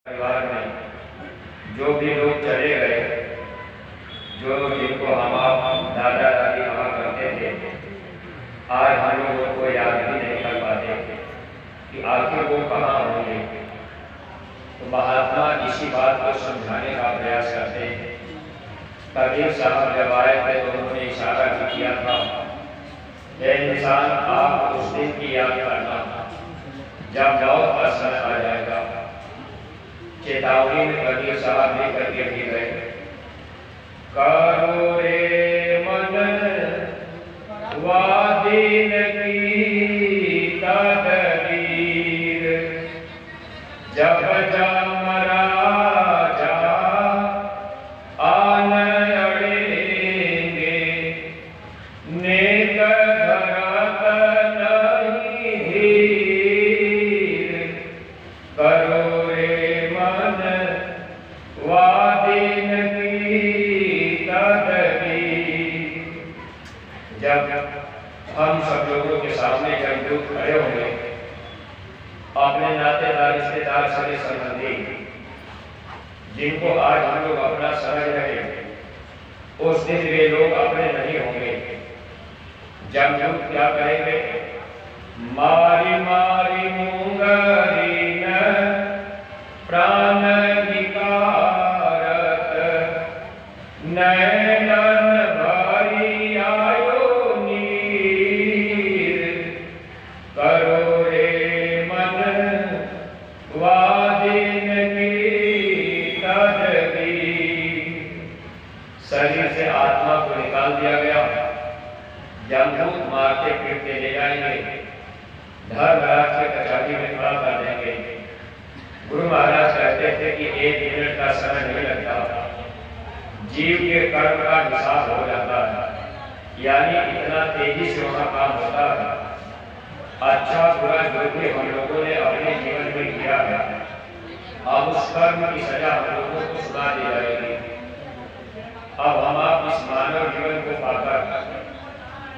परिवार में जो भी लोग चले गए, जो जिनको हम आप दादा दादी कहा करते थे, आज हम लोगों को याद भी नहीं कर पाते कि आखिर वो कहाँ होंगे। तो महात्मा इसी बात को समझाने का प्रयास करते हैं। कबीर साहब जब आए थे तो उन्होंने इशारा भी किया था, ये इंसान आप उस दिन की याद करना जब मौत का समय आ जाएगा। चेतावनी में कबीर साहब लेकर के भी गए, करो रे मन वादीन की तदबीर, जब जा मरा जा आन अड़ेंगे, नेक धरत नहीं धीर, करो वादीन की तदबीर। जब हम सब लोगों के सामने जब लोग खड़े होंगे, अपने नातेदार रिश्तेदार सगे संबंधी जिनको आज हम लोग अपना समझ रहे हैं, उस दिन वे लोग अपने नहीं होंगे। जब लोग क्या कहेंगे, मारी मारी मुंगरी न प्राण नैनन भरी आयो नीर, करो रे मन वादीन की तदबीर। शरीर से आत्मा को निकाल दिया गया, जमदूत मारते पीटते ले जाएंगे, धर्मराज के कचहरी में खड़ा कर देंगे। गुरु महाराज कहते थे कि 1 मिनट का समय नहीं लगता, जीव के कर्म का हिसाब हो जाता है, यानी इतना तेजी से वहां काम होता है। अच्छा बुरा जो भी हम लोगों ने अपने जीवन में किया है, अब उस कर्म की सजा हम लोगों को सुना दी जाएगी। अब हम आप इस मानव जीवन को पाकर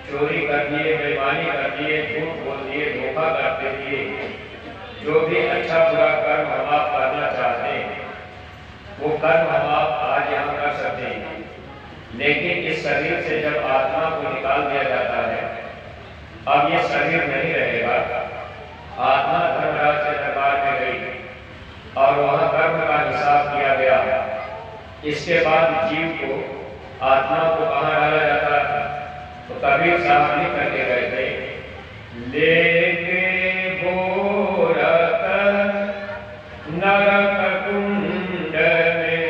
चोरी कर दिए, बेईमानी कर दिए, झूठ बोल दिए, धोखा करते दिए, जो भी अच्छा बुरा कर्म हम आप करना चाहते हैं वो कर्म हम आप आज यहाँ कर सकते हैं। लेकिन इस शरीर से जब आत्मा को निकाल दिया जाता है, अब ये शरीर नहीं रहेगा। आत्मा धर्मराज के दरबार में गई और वहाँ कर्म का हिसाब किया गया। इसके बाद जीव को, आत्मा को कहाँ डाला जाता है? तो कबीर साहब लिख करके गए थे, लेके भोरत नरक कुंड में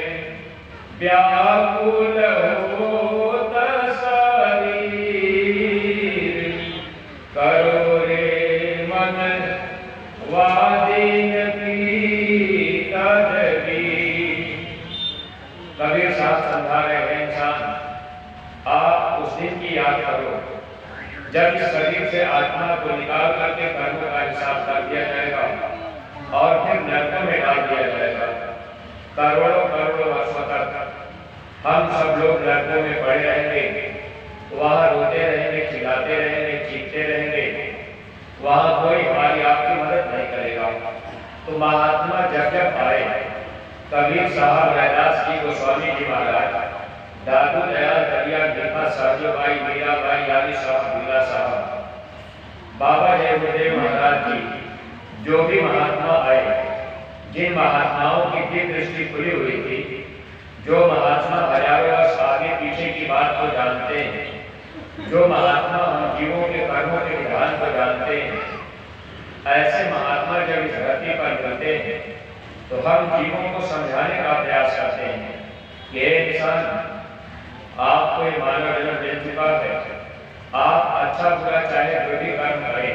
व्याकुल होत शरीर, करो रे मन वादीन की तदबीर। कबीर साहब समझा रहे हैं, इंसान आप उस दिन की याद करो जब इस शरीर से आत्मा को निकाल करके कर्म का हिसाब कर दिया जाएगा और फिर नरकों में डाल दिया जाएगा। करोड़ों करोड़ों वर्षों तक हम सब लोग नरकों में पड़े रहेंगे, वहाँ रोते रहेंगे, चिल्लाते रहेंगे, चीखते रहेंगे, वहाँ कोई हमारी आपकी मदद नहीं करेगा। तो महात्मा जब जब आए, कबीर साहब, रैदास जी, गोस्वामी जी महाराज, दादू दयाल, दरिया, मीठा, साजोबाई, मीराबाई, यानी साहब, भीला साहब, बाबा जयदेव महाराज जी, जो भी महात्मा आए, जिन महात्माओं की दिव्य दृष्टि खुली हुई थी, जो महात्मा हजारों वर्ष आगे पीछे की बात को जानते हैं, जो महात्मा हम जीवों के कर्मों के विधान को जानते हैं, ऐसे महात्मा जब इस धरती पर मिलते हैं तो हम जीवों को समझाने का प्रयास करते हैं कि हे इंसान, आपको ये मानव जन्म मिल चुका है, आप अच्छा बुरा चाहे जो भी कर्म करें,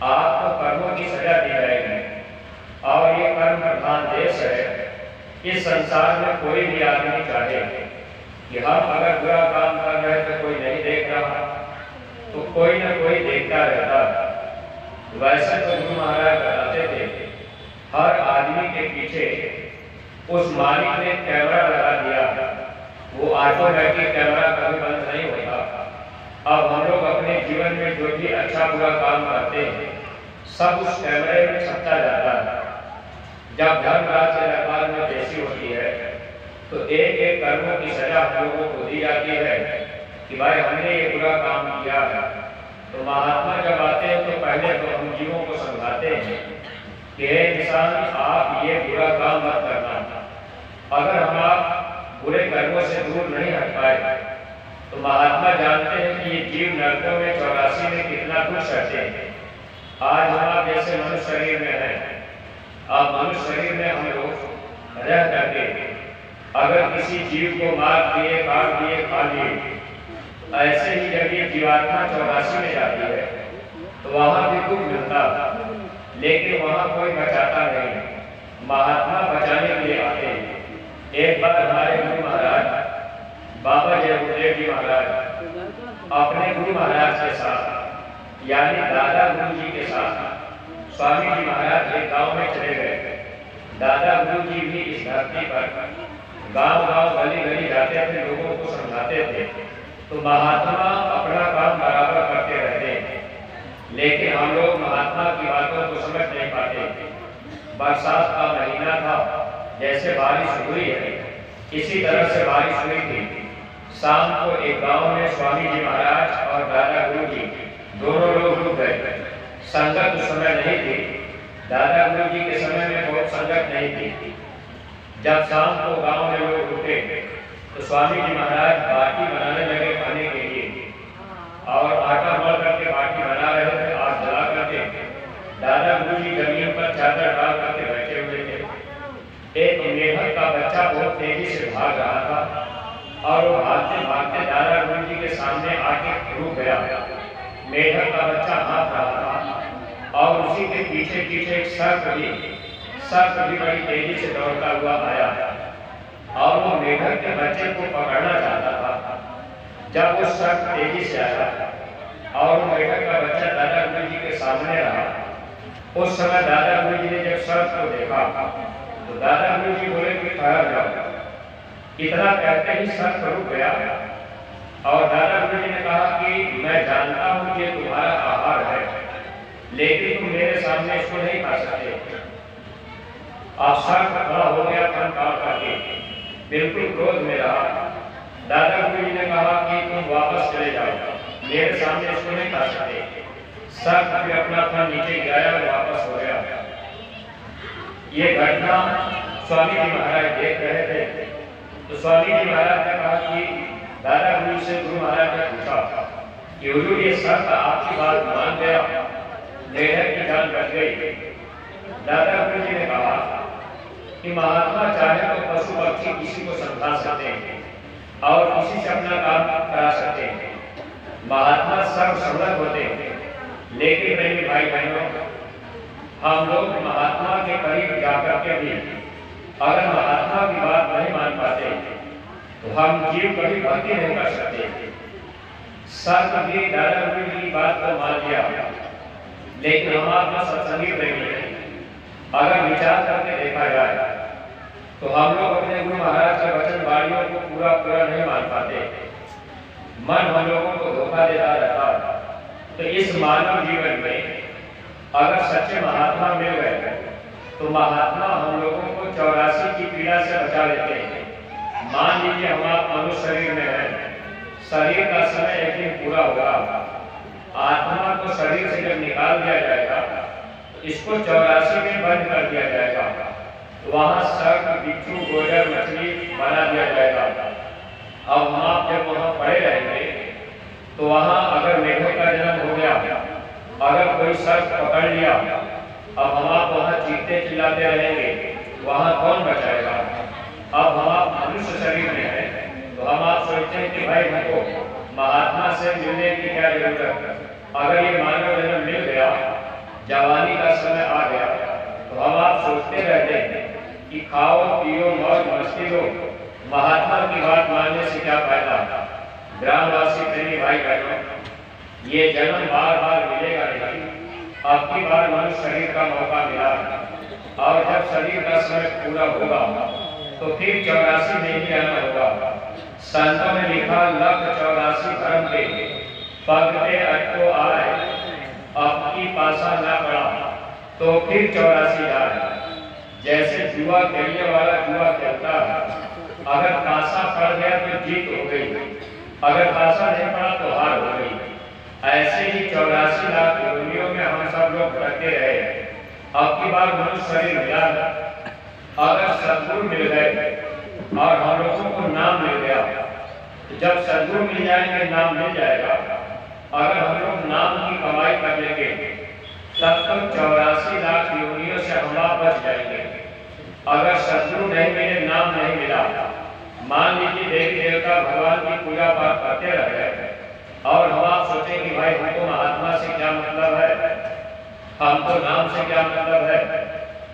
आपको कर्मों की सजा दी जाएगी। और ये कर्म प्रधान देश है, इस संसार में कोई भी आदमी चाहे कि हम अगर बुरा काम कर रहे तो कोई नहीं देख रहा, तो कोई ना कोई देखता रहता। वैसे तो गुरु महाराज बताते थे, हर आदमी के पीछे उस मालिक ने कैमरा लगा दिया, वो ऑटोमेटिक कैमरा कभी बंद नहीं होता। अब हम लोग अपने जीवन में जो भी अच्छा बुरा काम करते हैं, सब उस कैमरे में छपता जाता है। जब धर्मराज के दरबार में पेशी होती है तो एक एक कर्मों की सजा हम लोगों को दी जाती है कि भाई हमने ये बुरा काम किया है। तो महात्मा जब आते हैं तो पहले तो हम जीवों को समझाते हैं कि इंसान आप ये बुरा काम मत करना। अगर हम आप बुरे कर्मों से दूर नहीं हट पाए तो महात्मा जानते हैं कि ये जीव नरकों में 84 में कितना कुछ सहते हैं। आज हम आप जैसे मनुष्य शरीर में है, अब मनुष्य शरीर में हम लोग रह करके अगर किसी जीव को मार दिए, काट दिए, खा लिए, ऐसे ही जब ये जीवात्मा 84 में जाती है तो वहां भी दुख मिलता, लेकिन वहां कोई बचाता नहीं। महात्मा बचाने के लिए आते हैं। एक बार हमारे गुरु महाराज बाबा जयदेव जी महाराज अपने गुरु महाराज के साथ यानी दादा गुरु जी के साथ स्वामी जी महाराज एक गांव में चले गए। दादा गुरु जी भी इस धरती पर गांव-गांव, गली-गली जाते थे, लोगों को समझाते थे। तो महात्मा अपना काम बराबर करते रहते हैं, लेकिन हम लोग महात्मा की बातों को समझ नहीं पाते। बरसात का महीना था, जैसे बारिश हुई है इसी तरह से बारिश हुई थी। शाम को एक गांव में स्वामी जी महाराज और दादा गुरु जी दोनों लोग रुक गए। संगत उस समय नहीं थी, दादा गुरु जी के समय में बहुत संगत नहीं थी। जब शाम को गांव में लोग रुके तो स्वामी जी महाराज बाटी बनाने लगे खाने के लिए, और आटा मल करके बाटी बना रहे थे, आग जला करके। दादा गुरु जी जमीन पर चादर डाल करके बैठे हुए थे। एक मेढक का बच्चा बहुत तेजी से भाग रहा था और वो भागते भागते दादा गुरु जी के सामने आके रुक गया। मेढक का बच्चा हाथ रहा था और उसी के पीछे पीछे एक सर्प भी बड़ी तेजी से दौड़ता हुआ आया और वो मेढक के बच्चे को पकड़ना चाहता था। जब वो सर्प तेजी से आया और वो मेढक का बच्चा दादा गुरु जी के सामने रहा, उस समय दादा गुरु जी ने जब सर्प को देखा तो दादा गुरु जी बोले कि ठहर जाओ। इतना कहते ही सर्प रुक गया और दादा गुरु जी ने कहा कि मैं जानता हूं कि ये तुम्हारा आहार है, लेकिन तुम मेरे सामने इसको नहीं खा सकते। आप सर्प खड़ा हो गया, फन काट करके बिल्कुल क्रोध में रहा। दादा गुरु जी ने कहा कि तुम वापस चले जाओ, मेरे सामने इसको नहीं खा सकते। सर्प भी अपना फन नीचे गिराया और वापस हो गया। ये घटना स्वामी जी महाराज देख रहे थे तो स्वामी जी महाराज ने कहा कि दादा गुरु से गुरु महाराज ने पूछा कि हुजूर ये सर्प आपकी बात मान गया, मेढक की जान बच गई। दादा गुरु जी ने कहा कि महात्मा चाहे तो पशु पक्षी किसी को समझा सकते हैं और किसी से अपना काम करा सकते हैं। महात्मा सर्व समर्थ होते हैं, लेकिन मेरे भाई बहनों, हम लोग महात्मा के करीब जाकर के भी अगर महात्मा की बात नहीं मान पाते तो हम जीव कभी भक्ति नहीं कर सकते। सर्प भी दादा गुरु जी की बात को मान लिया, लेकिन हम आपका सत्संगी नहीं है। अगर विचार करके देखा जाए तो हम लोग अपने गुरु महाराज के वचन वाणियों को पूरा नहीं मान पाते। मन हम लोगों को धोखा देता रहता। तो इस मानव जीवन में अगर सच्चे महात्मा मिल गए तो महात्मा हम लोगों को 84 की पीड़ा से बचा लेते हैं। मान लीजिए हम आप मनुष्य शरीर में हैं, शरीर का समय एक दिन पूरा होगा, आत्मा को शरीर से जब निकाल दिया जाएगा तो इसको 84 में बंद कर दिया जाएगा। वहां सर्प, बिच्छू, गोजर, मछली बना दिया जाएगा। अब हम आप जब वहां पड़े रहेंगे तो वहां अगर मेढक का जन्म हो गया, अगर कोई सर्प पकड़ लिया, अब हम आप वहां चीखते चिल्लाते रहेंगे, वहां कौन बचाएगा? अब हम आप मनुष्य शरीर में हैं तो हम आप सोचते हैं कि भाई हमको महात्मा से मिलने की क्या जरूरत। अगर ये मानव जन्म मिल गया, जवानी का समय आ गया, तो हम आप सोचते रहते हैं कि खाओ पियो मौज मस्ती लो, महात्मा की बात मानने से क्या फायदा। ग्रामवासी प्रेमी भाई बहनों, ये जन्म बार बार मिलेगा नहीं। अब की बार मनुष्य शरीर का मौका मिला और जब शरीर का समय पूरा होगा तो फिर 84 में ही आना होगा। संतों ने लिखा, लख 84 धर्म के पगते अटको आए, अब की पासा ना पड़ा तो फिर 84 आए। जैसे जुआ खेलने वाला जुआ खेलता है, अगर ताशा पड़ गया तो जीत हो गई, अगर ताशा नहीं पड़ा तो हार हो गई। ऐसे ही 84 लाख योनियों में हम सब लोग भटकते रहे। अब की बार मनुष्य शरीर मिला, अगर सद्गुरु मिल गए और हम लोगों को नाम मिल गया, जब सद्गुरु मिल जाएंगे, नाम मिल जाएगा, अगर हम लोग नाम की कमाई कर लेंगे तब तक 84 लाख योनियों से हम आप बच जाएंगे। अगर सद्गुरु नहीं मिले, नाम नहीं मिला, मान लीजिए देवी देवता भगवान की पूजा पाठ करते रह गए और हम आप सोचें कि भाई हमको महात्मा से क्या मतलब है, हमको नाम से क्या मतलब है,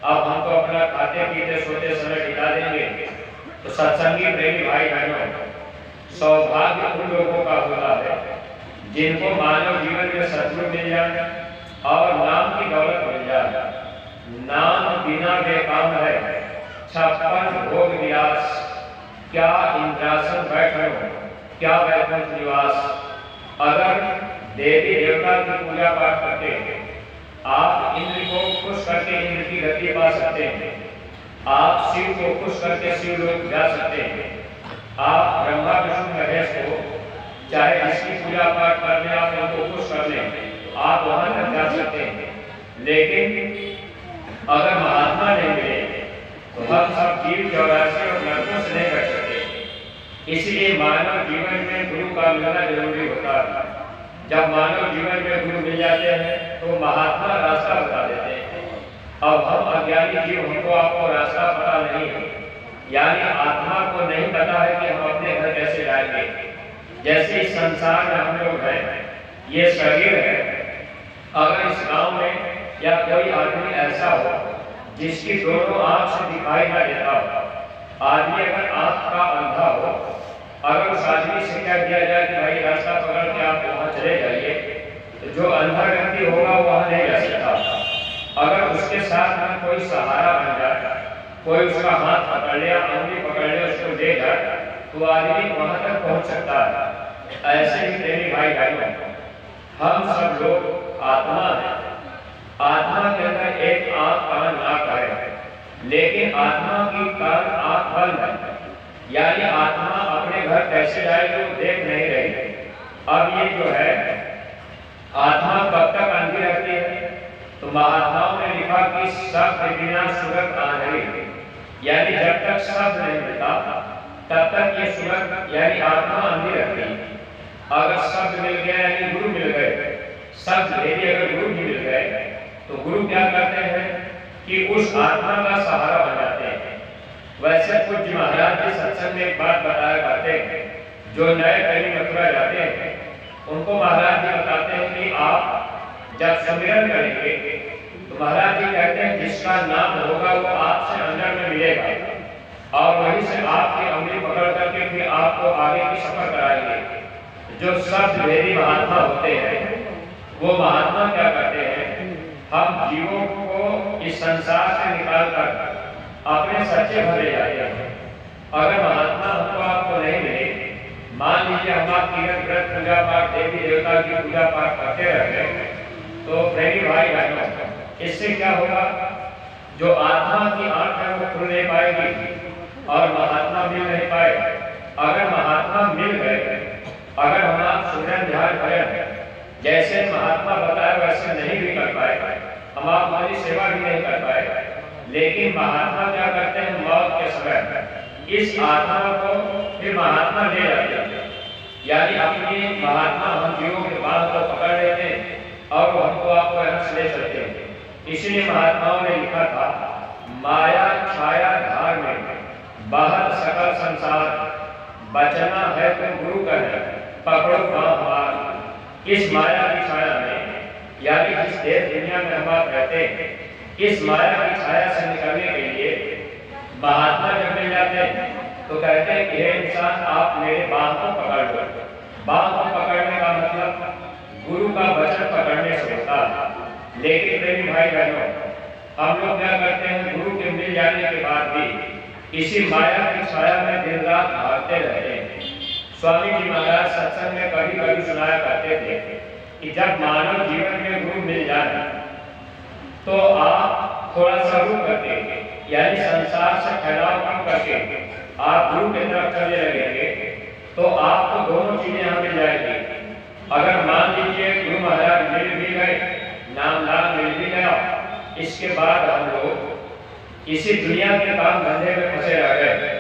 अब हम तो अपना खाते पीते सोते समय बिता देंगे। तो सत्संगी प्रेमी भाई बहनों, सौभाग्य उन लोगों का होता है जिनको मानव जीवन में सद्गुरु मिल जाए और नाम की दौलत मिल जाए। नाम बिना बेकाम है, 56 भोग विलास, क्या इंद्रासन बैठो, क्या वैकुंठ निवास। अगर देवी देवता की पूजा पाठ करते हैं, आप इंद्र को खुश करके इंद्र की गति पा सकते हैं, आप शिव को खुश करके शिव लोक जा सकते हैं, आप ब्रह्मा विष्णु महेश को चाहे जिसकी पूजा पाठ करने आप उनको खुश कर लें, आप वहां तक जा सकते हैं। लेकिन अगर महात्मा नहीं मिले तो हम सब जीव 84 और नरकों से नहीं बच सकते। इसलिए मानव जीवन में गुरु का मिलना जरूरी होता है। जब मानव जीवन में गुरु मिल जाते हैं तो महात्मा रास्ता बता देते हैं। अब हम अज्ञानी जीव, हमको आपको रास्ता पता नहीं है, यानी आत्मा को नहीं पता है कि हम अपने घर कैसे जाएंगे। जैसे इस संसार में हम लोग हैं, ये शरीर है, अगर इस गांव में या कोई आदमी ऐसा हो जिसकी दोनों आंख से दिखाई ना देता हो, आदमी अगर आंख का अंधा हो, अगर उस आदमी से क्या किया जाए कि भाई रास्ता पकड़ के आप वहां चले जाइए, तो जो अंधा व्यक्ति होगा वहां नहीं जा सकता। अगर उसके साथ में कोई सहारा बन जाए, कोई उसका हाथ पकड़ ले, अंगुली पकड़ ले, उसको ले जाए, तो आदमी वहां तक पहुंच सकता है। ऐसे ही प्रेमी भाई बहनों, हम सब लोग आत्मा है। आत्मा के अंदर एक आंख कान नाक है, लेकिन आत्मा की कान आंख बंद है, यानी आत्मा अपने घर कैसे जाएगी वो देख नहीं रही। अब ये जो है आत्मा कब तक अंधी रहती है, तो महात्माओं ने लिखा कि शब्द बिना सूरत आंधळी, यानी जब तक शब्द नहीं मिलता तब तक ये सूरत यानी आत्मा अंधी रहती है। अगर शब्द मिल गया यानी गुरु मिल गए, शब्द यदि अगर गुरु भी मिल गए तो गुरु क्या करते हैं कि उस आत्मा का सहारा बन जाते हैं। वैसे पूज्य महाराज जी सत्संग में एक बात बताया करते हैं, जो नए कहीं मथुरा जाते हैं उनको महाराज जी बताते हैं कि आप जब सुमिरन करेंगे तो महाराज जी कहते हैं जिसका नाम होगा वो आपसे अंदर में मिलेगा और वहीं से आपकी अंगुली पकड़ करके फिर आपको आगे की सफर कराएंगे। जो शब्द भेदी महात्मा होते हैं वो महात्मा क्या करते हैं, हम जीवों को इस संसार से निकाल कर अपने सच्चे भले जाते हैं। अगर महात्मा हमको आपको नहीं मिले, मान लीजिए हम आप तीर्थ व्रत पूजा पाठ देवी देवता की पूजा पाठ करते रह गए, तो प्रेमी भाई बहनों इससे क्या होगा, जो आत्मा की आंख है वो खुल नहीं पाएगी और महात्मा मिल नहीं पाए। अगर महात्मा मिल गए, अगर हम आप सुमिरन ध्यान करें जैसे महात्मा बताए वैसे नहीं भी कर पाए, हम आप हमारी सेवा भी नहीं कर पाए, लेकिन महात्मा क्या करते हैं, मौत के समय इस आत्मा को फिर महात्मा ले जाते हैं, यानी अपनी महात्मा हम जीवों के बाल को पकड़ लेते हैं और वो हमको आपको यहाँ से ले चलते हैं। इसलिए महात्माओं ने लिखा था, माया छाया धार में बाहर सकल संसार, बचना है तो गुरु का है, पकड़ो हमार। इस माया की छाया में, यानी जिस देश दुनिया में हम आप रहते हैं, इस माया की छाया से निकलने के लिए महात्मा जब मिल जाते हैं तो कहते हैं कि हे इंसान आप मेरे बाह को पकड़ लो। बाह को पकड़ने का मतलब गुरु का वचन पकड़ने से होता है। लेकिन प्रेमी भाई बहनों, हम लोग क्या करते हैं, गुरु के मिल जाने के बाद भी इसी माया की छाया में दिन रात भागते रहते हैं। स्वामी जी महाराज सत्संग में कभी कभी सुनाया करते थे कि जब मानव जीवन में गुरु मिल जाए तो आप थोड़ा सा रुक करके यानी संसार से फैलाव कम करके आप गुरु की तरफ चलने लगेंगे तो आपको दोनों चीजें यहाँ मिल जाएगी। अगर मान लीजिए गुरु महाराज मिल भी गए, नाम दान मिल भी गया, इसके बाद हम लोग इसी दुनिया के काम धंधे में फंसे रह गए,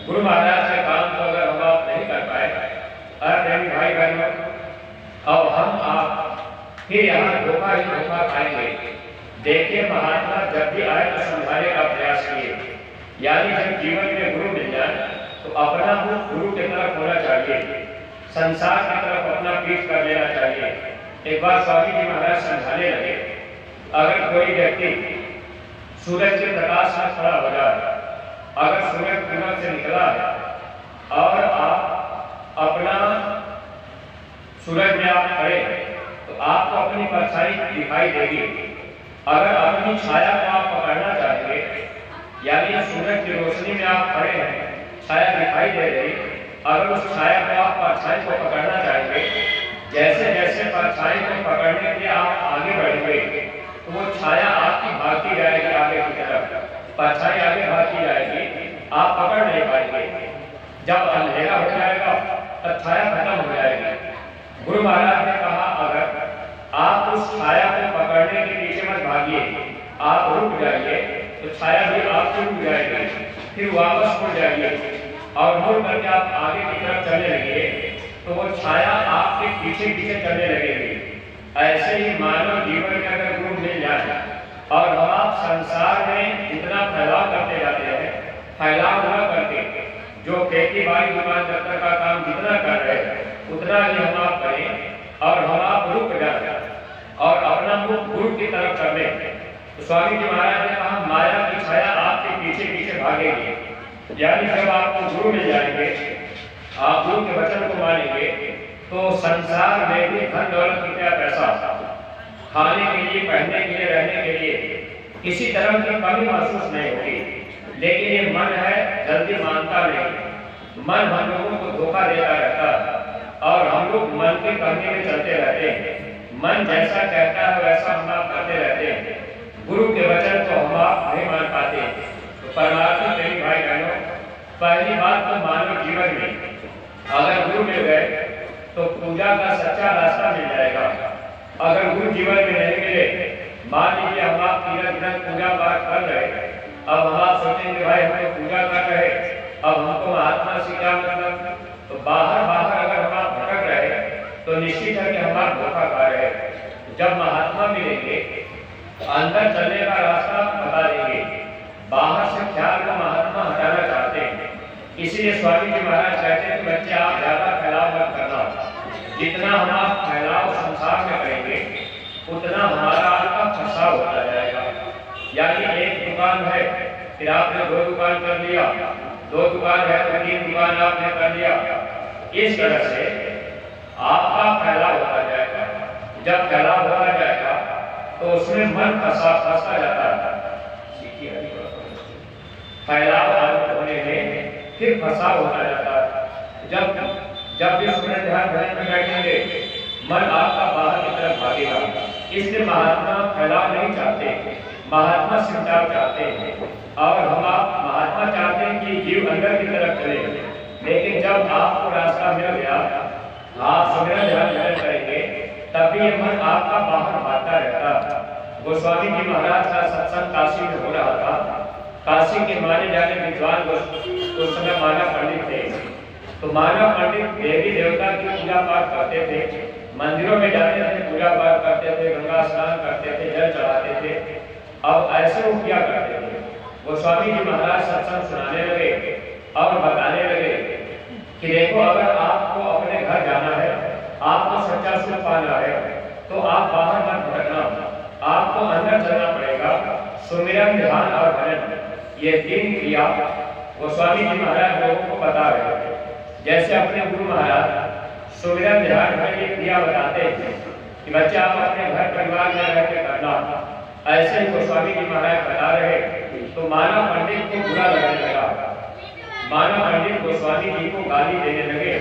गुरु महाराज के काम को अगर हम आप नहीं कर पाए, अरे भाई बहनों, अब हम आप फिर यहाँ धोखा ही धोखा खाएंगे। देखिए महात्मा जब भी आए तो समझाने का प्रयास किए, यानी जब जीवन में गुरु मिल जाए तो अपना मुख गुरु की तरफ होना चाहिए, संसार की तरफ अपना पीठ कर लेना चाहिए। एक बार स्वामी जी महाराज समझाने लगे, अगर कोई व्यक्ति सूरज के प्रकाश में खड़ा हो जाए, अगर सूरज पूरब से निकला है और आप अपना सूरज में आप खड़े तो आपको अपनी परछाई दिखाई देगी। अगर अपनी छाया को आप पकड़ना चाहेंगे, यानी सूरज की रोशनी में आप खड़े हैं, छाया दिखाई दे रही, अगर उस छाया को आप परछाई को पकड़ना चाहेंगे, जैसे जैसे परछाई को पकड़ने के लिए आप आगे बढ़ेंगे तो वो छाया आपकी भागती जाएगी आगे की तरफ, परछाई आगे भागती जाएगी, आप पकड़ नहीं पाएंगे। जब अंधेरा हो जाएगा तब छाया खत्म हो जाएगी। गुरु महाराज ने कहा, अगर आप उस छाया को पकड़ने के पीछे मत भागिए, आप रुक जाइए तो छाया भी आपको रुक जाएगी, फिर वापस मुड़ जाइए और मुड़ करके आप आगे की तरफ चलने लगे तो वो छाया आपके पीछे पीछे चलने लगेगी। ऐसे ही मानव जीवन में अगर गुरु मिल जाए और हम आप संसार में जितना फैलाव करते जाते हैं, फैलाव न करके जो खेती बाड़ी दुकान दफ्तर का काम जितना कर रहे हैं उतना ही हम आप करें और हम आप रुक जाए और अपना मुख गुरु की तरफ कर लें। तो स्वामी जी महाराज ने कहा, माया की छाया आपके पीछे पीछे भागेगी। यानी जब आपको गुरु मिल जाएंगे, आप गुरु के वचन को मानेंगे तो संसार में भी धन दौलत रुपया पैसा खाने के लिए, पहनने के लिए, रहने के लिए किसी तरह की कमी महसूस नहीं होगी। लेकिन ये मन है जल्दी मानता नहीं, मन हम लोगों को धोखा देता रहता है और हम लोग मन के कहने में चलते रहते हैं। मन जैसा कहता है वैसा हम आप करते रहते हैं, गुरु के वचन को हम आप नहीं मान पाते। तो परमात्मा मेरी भाई बहनों, पहली बात तो मानव जीवन में अगर गुरु मिल गए तो पूजा का सच्चा रास्ता मिल जाएगा। अगर गुरु जीवन में नहीं मिले, मान लीजिए हम आप तीरथ व्रत पूजा पाठ कर रहे, अब हम आप सोचेंगे भाई हम तो पूजा कर रहे, अब हमको महात्मा से क्या मतलब, तो बाहर अगर हम आप भटक रहे तो निश्चित है कि हम आप धोखा खा रहे। जब महात्मा मिलेंगे अंदर चलने का रास्ता बता देंगे, बाहर से ख्याल को महात्मा हटाना चाहते हैं। इसीलिए स्वामी जी महाराज कहते हैं कि बच्चे आप ज्यादा फैलाव मत करना, जितना हम आप फैलाव संसार में करेंगे उतना हमारा आपका फंसाव होता जाएगा। यानी एक दुकान है, फिर आपने 2 दुकान कर लिया, 2 दुकान है तो 3 दुकान आपने कर लिया, इस तरह से आपका फैलाव होता जाएगा। जब फैलाव होता जाएगा तो उसमें मन फंसता जाता है, फैलाव होने में फिर फंसाव होता जाता है। जब भी उसमें ध्यान में बैठेंगे मन आपका बाहर की तरफ भागेगा। इसलिए महात्मा फैलाव नहीं चाहते, महात्मा सिमटाव चाहते हैं और हम आप महात्मा चाहते हैं कि जीव अंदर की तरफ चले। लेकिन जब आपको रास्ता मिल गया, आप सुमिरन ध्यान करेंगे, तभी ये मन आपका बाहर भागता रहता। गोस्वामी जी महाराज का सत्संग काशी में हो रहा था। काशी के माने जाने विद्वान उस समय मानव पंडित थे। तो मानव पंडित देवी देवता की पूजा पाठ करते थे, मंदिरों में जाते थे, पूजा पाठ करते थे, गंगा स्नान करते थे, जल चढ़ाते थे। अब ऐसे वो क्या करते थे, गोस्वामी जी महाराज सत्संग सुनाने लगे और बताने लगे कि देखो अगर आपको अपने घर जाना है, आपको सच्चा सुख पाना है तो आप बाहर मत भटकना, आपको अंदर चलना पड़ेगा। सुमिरन, ध्यान और भजन, ये 3 क्रिया गोस्वामी जी महाराज लोगों को बता रहे थे। जैसे अपने गुरु महाराज सुमिरन, ध्यान, भजन ये क्रिया बताते हैं कि बच्चे आप अपने घर परिवार में रह के करना, ऐसे ही गोस्वामी जी महाराज बता रहे। तो मानव पंडित को बुरा लगने लगा, मानव पंडित गोस्वामी जी को गाली देने लगे,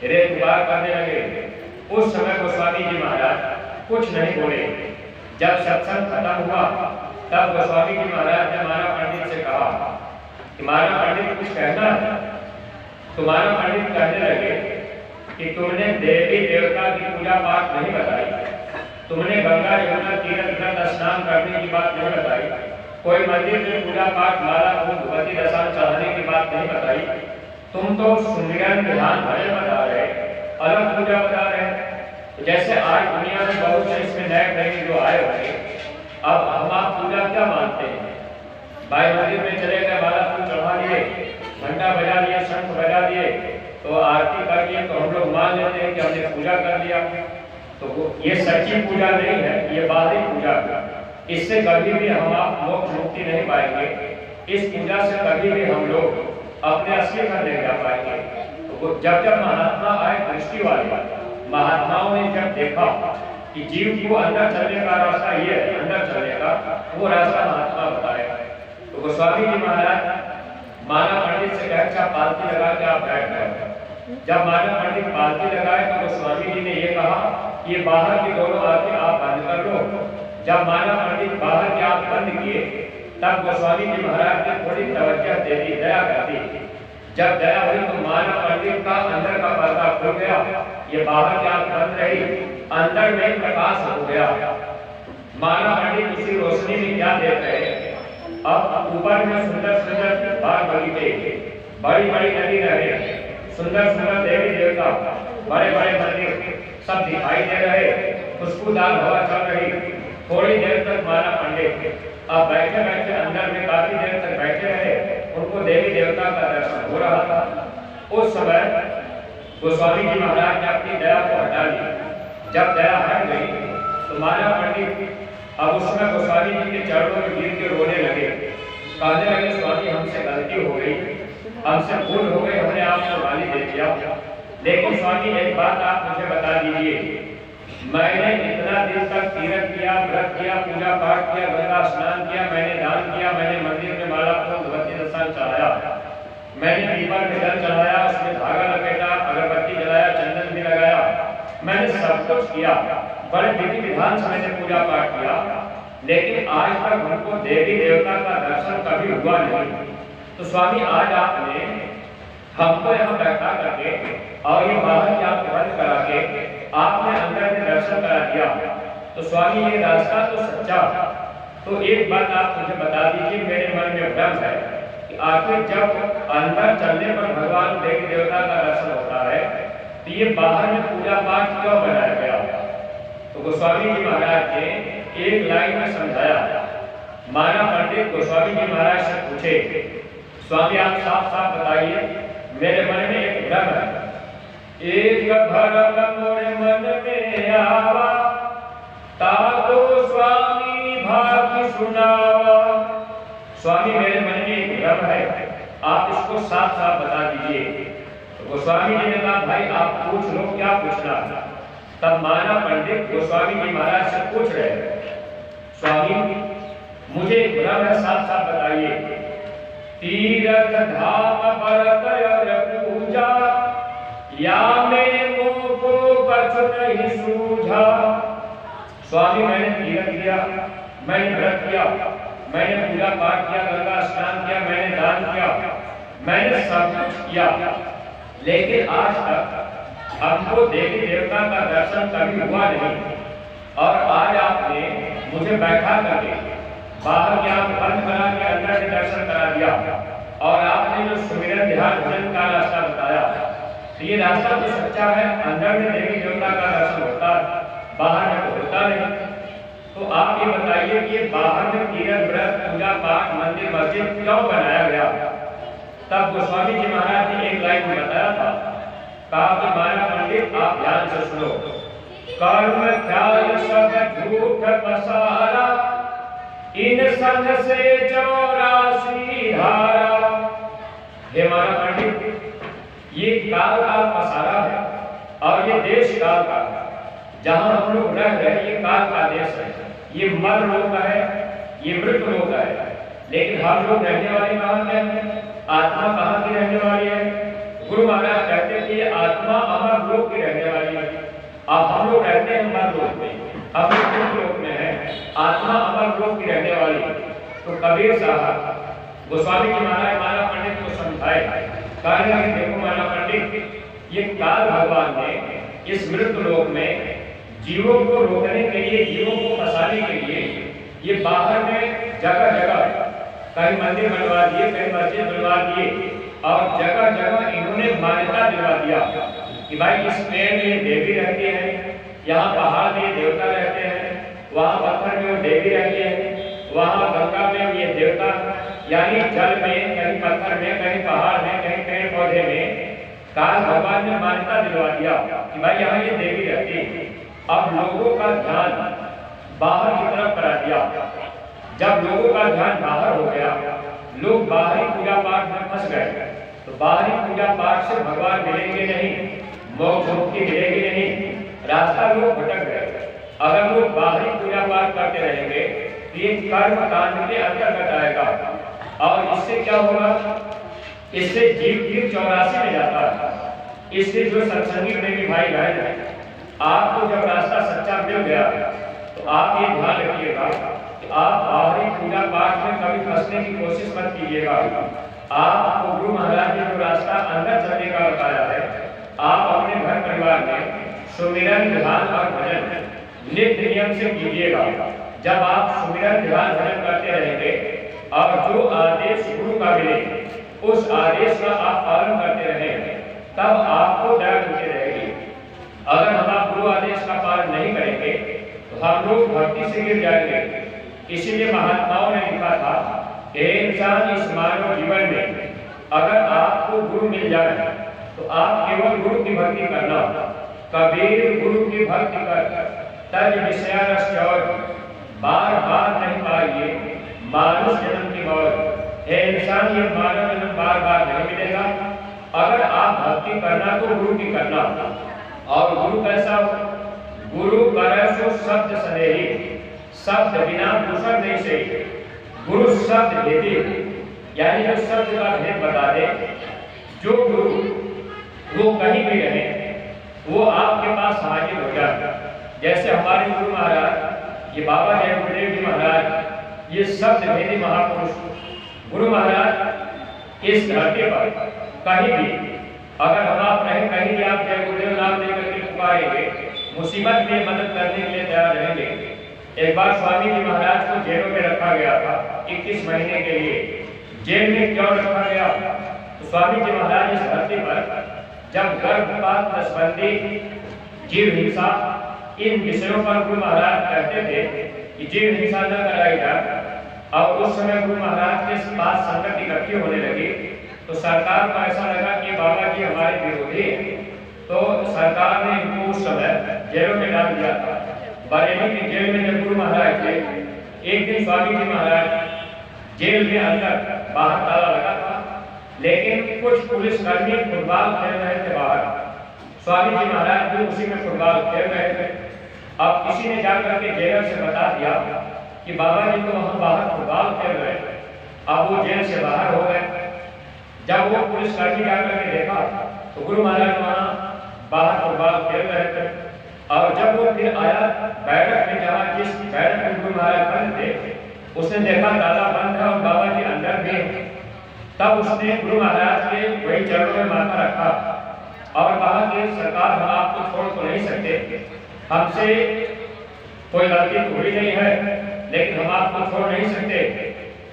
रेतुकार करने लगे। उस समय गोस्वामी जी महाराज कुछ नहीं बोले। जब सत्संग खत्म हुआ तब गोस्वामी जी महाराज ने मानव पंडित से कहा, कहा कि मानव पंडित कुछ कहना है। तो मानव पंडित कहने लगे कि तुमने देवी देवता की पूजा पाठ नहीं बताई, तुमने गंगा यमुना तीर्थ व्रत स्नान करने की बात नहीं बताई, कोई मंदिर में पूजा पाठ माला फूल धूपबत्ती दशान चढ़ाने की बात नहीं बताई। तुम तो सुमिरन ध्यान भजन बता रहे, अलग पूजा बता रहे। जैसे आज दुनिया में बहुत से इसमें नए जो आए हुए, अब हम आप पूजा क्या मानते हैं? भाई मंदिर में चले गए, माला फूल चढ़ा लिए, घंटा बजा लिए, शंख बजा दिए, तो आरती कर लिए, तो हम लोग मान लेते हैं कि हमने पूजा कर लिया। तो ये सच्ची पूजा नहीं है, ये बाहरी पूजा है। इससे कभी भी हम आप मोक्ष मुक्ति नहीं पाएंगे। इस पूजा से कभी भी हम लोग अपने असली घर नहीं जा पाएंगे। तो जब महात्मा आए दृष्टि वाले, महात्माओं ने जब देखा कि जीव को अंदर चलने का रास्ता ये है, अंदर चलने का वो रास्ता महात्मा बताए। तो गोस्वामी जी महाराज मानव पंडित से कहे अच्छा पालकी लगा के आप बैठ गए। जब मानव पंडित पालकी लगाए तो गोस्वामी जी ने ये कहा ये बाहर की दोनों आंखें आप बंद कर लो। जब मानव पंडित बाहर की आंख बंद किए तब गोस्वामी जी महाराज ने थोड़ी तवज्जो दे दी, दया कर दी। जब दया हुई तो मानव पंडित का अंदर का पर्दा खुल गया, ये बाहर की आंख बंद रही, अंदर में प्रकाश हो गया। मानव पंडित इसी रोशनी में क्या देख रहे हैं? अब ऊपर में सुंदर सुंदर बाग बगीचे, बड़ी बड़ी नदी नहरें, सुंदर सुंदर देवी देवता, बड़े बड़े मंदिर सब दिखाई दे रहे, खुशबूदार हवा चल रही। थोड़ी देर तक मानव पंडित अब बैठे बैठे अंदर में काफी देर तक बैठे रहे, उनको देवी देवता का दर्शन हो रहा था। उस समय गोस्वामी जी महाराज ने अपनी दया को हटा ली। जब दया हट गई तो मानव पंडित अब उसमें गोस्वामी जी के चरणों में गिर के रोने लगे, कहने लगे स्वामी हमसे गलती हो गई, हमसे भूल हो गई, हमने आपको गाली दे दिया। लेकिन स्वामी एक बात आप मुझे बता दीजिए, मैंने इतना दिन तक तीर्थ किया, व्रत किया, पूजा पाठ किया, गंगा स्नान किया, मैंने दान किया, मैंने मंदिर में माला फूल धूपबत्ती दशान चढ़ाया, मैंने पीपल में जल चढ़ाया, उसमें धागा लपेटा, अगरबत्ती जलाया, चंदन भी लगाया, मैंने सब कुछ किया, बड़े विधि विधान से मैंने पूजा पाठ किया, लेकिन आज तक हमको देवी देवता का दर्शन कभी हुआ नहीं। तो स्वामी आज आपने हमको यहाँ बैठा करके और ये बाहर की आंख बंद करा के आपने अंदर में दर्शन करा दिया, तो स्वामी ये रास्ता तो सच्चा। तो एक बात आप मुझे बता दीजिए, मेरे मन में भ्रम है कि आखिर जब अंदर चलने पर भगवान देवी देवता का दर्शन होता है तो ये बाहर में पूजा पाठ क्यों बनाया गया? तो गोस्वामी जी महाराज ने एक लाइन में समझाया। मानव पंडित गोस्वामी जी महाराज से पूछे, स्वामी आप साफ साफ बताइए, मेरे मन में एक भ्रम है, एक भरम मोरे मन में आवा, ताको स्वामी भाग्य सुनावा। स्वामी मेरे मन में एक भ्रम है, आप इसको साफ साफ बता दीजिए। तो गोस्वामी जी ने कहा भाई आप पूछ लो क्या पूछना है। तब मानव पंडित गोस्वामी जी महाराज से पूछ रहे हैं, स्वामी मुझे एक भ्रम है, साफ साफ बताइए, तीर्थ धाम व्रत और पूजा या में को कछु नहीं सूझा। स्वामी मैंने तीर्थ किया, मैंने व्रत किया, मैंने पूजा पाठ किया, गंगा स्नान किया, मैंने दान किया, मैंने सब कुछ किया, लेकिन आज तक हमको देवी देवता का दर्शन कभी हुआ नहीं। और आज आपने मुझे बैठा करके बाहर की आंख बंद करा के अंदर के दर्शन करा दिया, और आपने जो सुमिरन ध्यान भजन का रास्ता बताया, तो ये रास्ता तो सच्चा है, अंदर में देवी देवता का दर्शन होता है, बाहर में तो होता नहीं। तो आप ये बताइए कि बाहर में तीर्थ व्रत पूजा पाठ मंदिर मस्जिद क्यों बनाया गया? तब गोस्वामी जी महाराज ने एक लाइन में बताया था, कहा कि मानव पंडित आप ध्यान से सुनो, कर्म ख्याल सब झूठ पसारा, इन संग से 84 धारा। हे मानव पंडित, ये काल का पसारा है और ये देश काल का है, जहां हम लोग रह रहे हैं ये काल का देश है, ये मर लोक है, ये मृत लोक है, लेकिन हम लोग रहने वाले कहाँ के हैं? आत्मा कहाँ की रहने वाली है? गुरु महाराज कहते हैं कि आत्मा अमर लोक की रहने वाली है। अब हम लोग रहते हैं अमर लोक में, हम लोग लोक में है, आत्मा अमर लोक की रहने वाली है। तो कबीर साहब गोस्वामी जी महाराज माला पंडित को समझाए, कहने लगे देखो माला पंडित, ये काल भगवान ने इस मृत्यु लोक में जीवों को रोकने के लिए, जीवों को फंसाने के लिए ये बाहर में जगह जगह कहीं मंदिर बनवा दिए, कहीं मस्जिद बनवा दिए और जगह जगह इन्होंने मान्यता दिलवा दिया कि भाई इस पेड़ में देवी रहती है, यहाँ पहाड़ में देवता रहते हैं, वहाँ पत्थर में वो देवी रहती है, वहाँ गंगा में ये देवता, यानी जल में, कहीं पत्थर में, कहीं पहाड़ में, कहीं पेड़ पौधे में काल भगवान ने मान्यता दिलवा दिया कि भाई यहाँ ये देवी रहती है। अब लोगों का ध्यान बाहर की तरफ करा दिया। जब लोगों का ध्यान बाहर हो गया, लोग बाहरी पूजा पाठ में फंस गए, तो बाहरी पूजा पाठ से भगवान मिलेंगे नहीं, मोक्ष मुक्ति मिलेगी नहीं, रास्ता लोग भटक गए। अगर लोग बाहरी पूजा पाठ करते रहेंगे तो ये कर्म कांड के अंतर्गत आएगा और इससे क्या होगा, इससे जीव फिर 84 में जाता है। इससे जो सत्संगी प्रेमी भाई बहन है, आपको जब रास्ता सच्चा मिल गया तो आप ये ध्यान रखिएगा कि आप बाहरी पूजा पाठ में कभी फंसने की कोशिश मत कीजिएगा। आपको गुरु महाराज ने जो रास्ता अंदर चलने का बताया है, आप अपने घर परिवार में सुमिरन ध्यान और भजन नित्य नियम से कीजिएगा। जब आप सुमिरन ध्यान भजन करते रहेंगे और जो आदेश गुरु का मिले उस आदेश का आप पालन करते रहेंगे, तब आपको दया मिलती रहेगी। अगर हम आप गुरु आदेश का पालन नहीं करेंगे तो हम लोग भक्ति से गिर जाएंगे। इसीलिए महात्माओं ने लिखा था कि इंसान इस मानव जीवन में अगर आपको गुरु मिल जाए तो आप केवल गुरु की भक्ति करना। कबीर गुरु की भक्ति कर तज विषयानश्च और बार बार नहीं पाइए मानुष जन्म की मौत। हे इंसान, ये मानव जन्म बार बार नहीं मिलेगा। अगर आप भक्ति करना तो गुरु की करना। और गुरु कैसा हो? गुरु करे सो शब्द सनेही, शब्द बिना दूसर नहीं सही। गुरु शब्द भेदी, यानी जो शब्द का भेद बता दे। जो गुरु वो कहीं भी रहे, वो आपके पास हाजिर हो जाए। जैसे हमारे गुरु महाराज, ये बाबा जय गुरुदेव जी महाराज, ये शब्द भेदी महापुरुष गुरु महाराज इस धरती पर कहीं भी अगर हम आप रहे, कहीं भी आप जय गुरुदेव नाम लेकर के पुकारेंगे, मुसीबत में मदद करने के लिए तैयार रहेंगे। एक बार स्वामी जी महाराज को जेलों में रखा गया था 21 महीने के लिए। जेल में क्यों रखा गया? तो स्वामी जी महाराज इस धरती पर जब गर्भपात, नसबंदी, जीव हिंसा, इन विषयों पर गुरु महाराज कहते थे कि जीव हिंसा न कराई जाए, और उस समय गुरु महाराज के पास संगत इकट्ठी होने लगी, तो सरकार को ऐसा लगा कि बाबा जी हमारे विरोधी हैं, तो सरकार ने इनको उस समय जेलों में डाल दिया था। बरेली की जेल में जब गुरु महाराज थे, एक दिन स्वामी जी महाराज जेल के अंदर बाहर ताला लगा था, लेकिन कुछ पुलिसकर्मी फुटबॉल खेल रहे थे बाहर। स्वामी जी महाराज भी उसी में फुटबॉल खेल रहे थे। अब किसी ने जाकर के जेलर से बता दिया कि बाबा जी तो वहाँ बाहर फुटबॉल खेल रहे थे। अब वो जेल से बाहर हो गए। जब वो पुलिसकर्मी जाकर के देखा तो गुरु महाराज वहाँ बाहर फुटबॉल खेल रहे थे। और जब वो फिर आया बैठक में, जहाँ जिस बैठक में गुरु महाराज बंद थे, उसने देखा ताला बंद है और बाबा जी अंदर भी। तब उसने गुरु महाराज के वही चरणों में माथा रखा और कहा कि सरकार, हम आपको छोड़ तो नहीं सकते, हमसे कोई गलती तो हुई नहीं है, लेकिन हम आपको छोड़ नहीं सकते।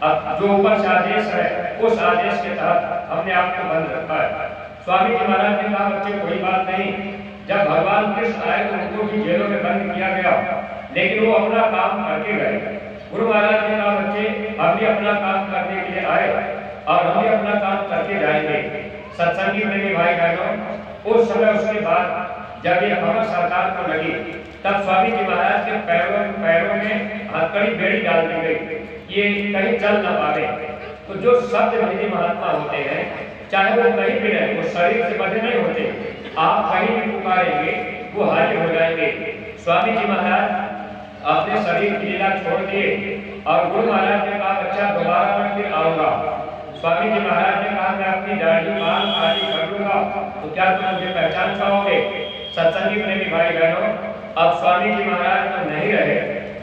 अब जो ऊपर से आदेश है, उस आदेश के तहत हमने आपको बंद रखा है। स्वामी जी महाराज ने कहा, बच्चे कोई बात नहीं, जब भगवान कृष्ण आए तो उनको भी जेलों में बंद किया गया, लेकिन वो अपना काम करके गए। गुरु महाराज ने कहा, बच्चे हम भी अपना काम करने के लिए आए और हम भी अपना काम करके जाएंगे। सत्संगी प्रेमी भाई बहनों, उस समय उसके बाद जब ये खबर सरकार को लगी, तब स्वामी जी महाराज के पैरों में हथकड़ी बेड़ी डाल दी गई, ये कहीं चल न पावे। तो जो शब्द भेदी महात्मा होते हैं, चाहे वो कहीं भी रहे, वो शरीर से बंधे नहीं होते, आप कहीं भी पुकारेंगे वो हाजिर हो जाएंगे। स्वामी जी महाराज अपने शरीर की लीला छोड़ दिए और गुरु महाराज ने कहा, बच्चा दोबारा मैं फिर आऊंगा। स्वामी जी महाराज ने कहा, मैं अपनी दाढ़ी बाल आदि कर लूंगा, तो क्या तुम मुझे पहचान पाओगे? सत्संगी प्रेमी भाई बहनों, अब स्वामी जी महाराज तो नहीं रहे,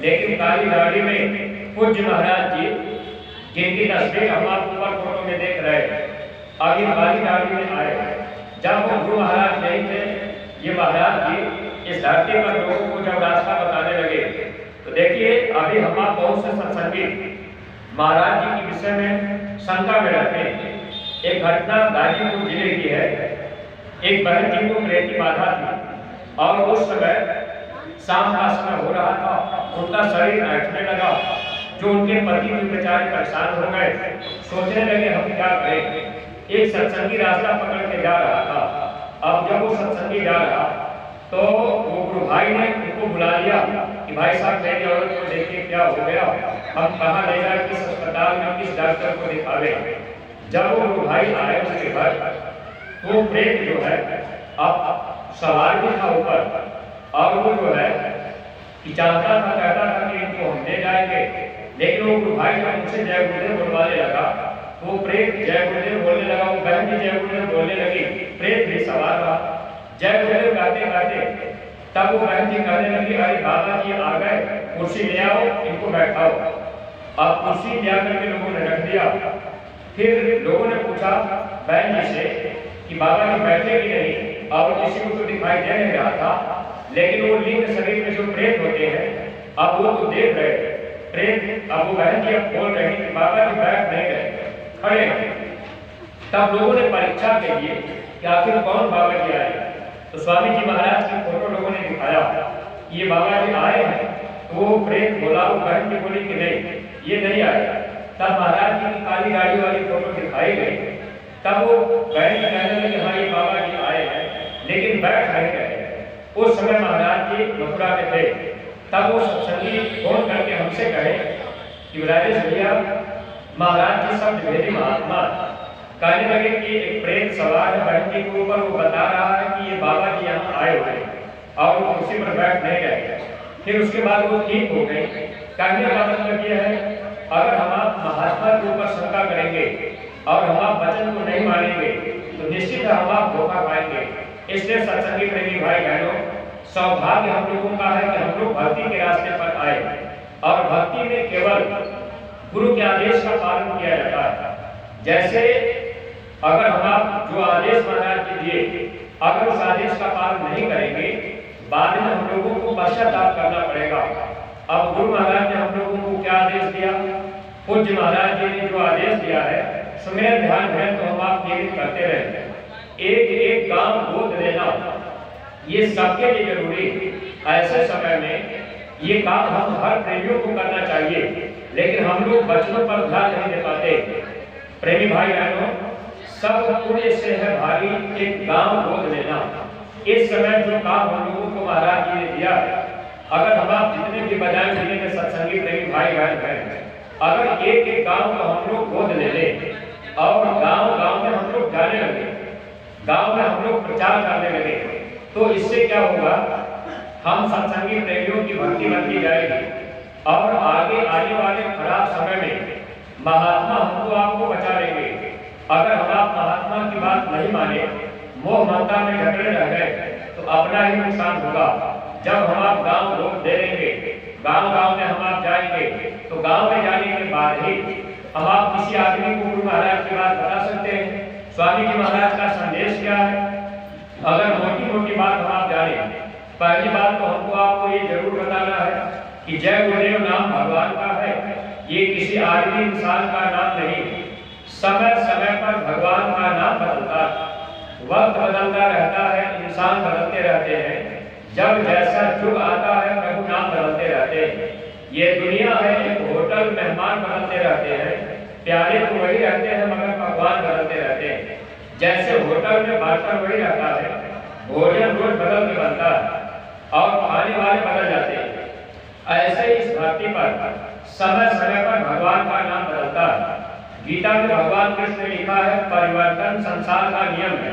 लेकिन काली दाढ़ी में पूज्य महाराज जी जिनकी तस्वीर हम आप ऊपर फोटो में देख रहे हैं, अभी बाली गाड़ी में आए। जब वो गुरु महाराज नहीं थे, ये महाराज जी इस धरती पर लोगों को जब रास्ता बताने लगे, तो देखिए अभी हम आप बहुत से सत्संगी महाराज जी के विषय में शंका में रहते हैं। एक घटना गाजीपुर जिले की है। एक बहन जी को प्रेत की बाधा थी और उस समय शाम का समय हो रहा था, उनका शरीर बैठने लगा। जो उनके पति भी बेचारे परेशान हो गए, सोचने लगे हम क्या करें। एक सत्संगी रास्ता पकड़ के जा रहा था। अब जब वो सत्संगी जा रहा तो वो गुरु भाई ने उनको बुला लिया कि भाई साहब मेरी औरत को देखिए क्या हो गया, हम कहाँ ले जाए, किस अस्पताल में किस डॉक्टर को दिखावे। जब वो गुरु भाई आए उसके घर, तो प्रेत जो है अब सवार भी था ऊपर, और वो जो है कि चाहता था, कहता था कि इनको हम ले जाएंगे। लेकिन वो गुरु भाई जब उनसे जय गुरुदेव बोलवाने लगा, वो प्रेत जय गुरुदेव बोलने लगा, वो बहन भी जय गुरुदेव बोलने लगी, प्रेत भी सवार रहा जय गुरुदेव कहते कहते। तब वो बहन जी कहने लगी, अरे बाबा जी आ गए, कुर्सी ले आओ, इनको बैठाओ। अब कुर्सी ले आकर के लोगों ने रख दिया। फिर लोगों ने पूछा बहन जी से कि बाबा जी बैठे कि नहीं, और किसी को तो दिखाई दे नहीं रहा था। लेकिन वो लिंग शरीर में जो प्रेत होते हैं, अब वो तो देख रहे प्रेत। अब वो बहन जी अब बोल रहे कि बाबा जी बैठ नहीं रहे, खड़े हैं। तब लोगों ने परीक्षा के लिए कि आखिर कौन बाबा जी आए, तो स्वामी जी महाराज की फोटो लोगों ने दिखाया, ये बाबा जी आए हैं। तो वो प्रेत बोला, वो बहन जी बोली कि नहीं ये नहीं आए। तब महाराज जी की काली गाड़ी वाली फोटो दिखाई गई। तब वो बहन जी कहने लगे हाँ ये बाबा जी आए हैं, लेकिन बैठ नहीं गए। उस समय महाराज जी मथुरा में थे। तब वो सत्संगी फोन करके हमसे कहे कि राजेश भैया महाराज जी शब्द भेदी महात्मा कहने लगे कि एक प्रेत सवार है बहन जी के ऊपर, वो बता रहा है कि ये बाबा जी यहाँ आए हुए और वो कुर्सी पर बैठ नहीं गए। फिर उसके बाद वो ठीक हो गई। कहने का मतलब यह है, अगर हम आप महात्मा के ऊपर शंका करेंगे और हम आप वचन को नहीं मानेंगे तो निश्चित हम आप धोखा पाएंगे। इसलिए सत्संगी प्रेमी भाई बहनों, सौभाग्य हम लोगों का है कि हम लोग भक्ति के रास्ते पर आए, और भक्ति में केवल गुरु के आदेश का पालन किया जाता है। जैसे अगर हम आप जो आदेश महाराज जी दिए, अगर उस आदेश का पालन नहीं करेंगे, बाद में हम लोगों को पश्चाताप करना पड़ेगा। अब गुरु महाराज ने हम लोगों को क्या आदेश दिया, पूज्य महाराज जी ने जो आदेश दिया है, सुमेर ध्यान है तो हम आप नियमित करते रहे। एक एक गांव गोद लेना ये सबके लिए जरूरी। ऐसे समय में ये काम हम हर प्रेमियों को करना चाहिए, लेकिन हम लोग बच्चों पर ध्यान नहीं दे पाते। प्रेमी भाई बहनों, सब पुण्य से है भारी एक गांव गोद लेना। इस समय जो काम हम लोगों को महाराज जी ने दिया, अगर हम आप जितने भी बजाय जिले में सत्संगी प्रेमी भाई बहन हैं, अगर एक एक गांव को हम लोग गोद ले लें और गांव गांव में हम लोग जाने लगे, गांव में हम लोग प्रचार करने लगे, तो इससे क्या होगा, हम सत्संगी प्रेमियों की भक्ति बनती जाएगी और आगे आने वाले खराब समय में महात्मा हमको आपको बचा लेंगे। अगर हम आप महात्मा की बात नहीं माने, मोह ममता में झगड़े रह गए, तो अपना ही नुकसान होगा। जब हम आप गांव रोक दे देंगे, गांव गांव में हम आप जाएंगे, तो गांव में जाने के बाद ही हम आप किसी आदमी को गुरु महाराज की बात बता सकते हैं। स्वामी जी महाराज का संदेश क्या है, अगर मोटी मोटी बात हम आप जाने, पहली बात तो हमको आपको ये जरूर बताना है कि जय गुरुदेव नाम भगवान का है, ये किसी आदमी इंसान का नाम नहीं। समय समय पर भगवान का नाम बदलता, वक्त बदलता रहता है, इंसान बदलते रहते हैं। जब जैसा युग आता है प्रभु नाम बदलते रहते हैं। ये दुनिया है एक होटल, मेहमान बदलते रहते हैं, प्यारे तो वही रहते हैं मगर भगवान बदलते रहते हैं। जैसे होटल में बार्टर वही रहता है, भोजन रोज बदल के बनता है और खाने वाले बदल जाते हैं। ऐसे इस धरती पर समय समय पर भगवान का नाम बदलता है। गीता में भगवान कृष्ण ने लिखा है, परिवर्तन संसार का नियम है।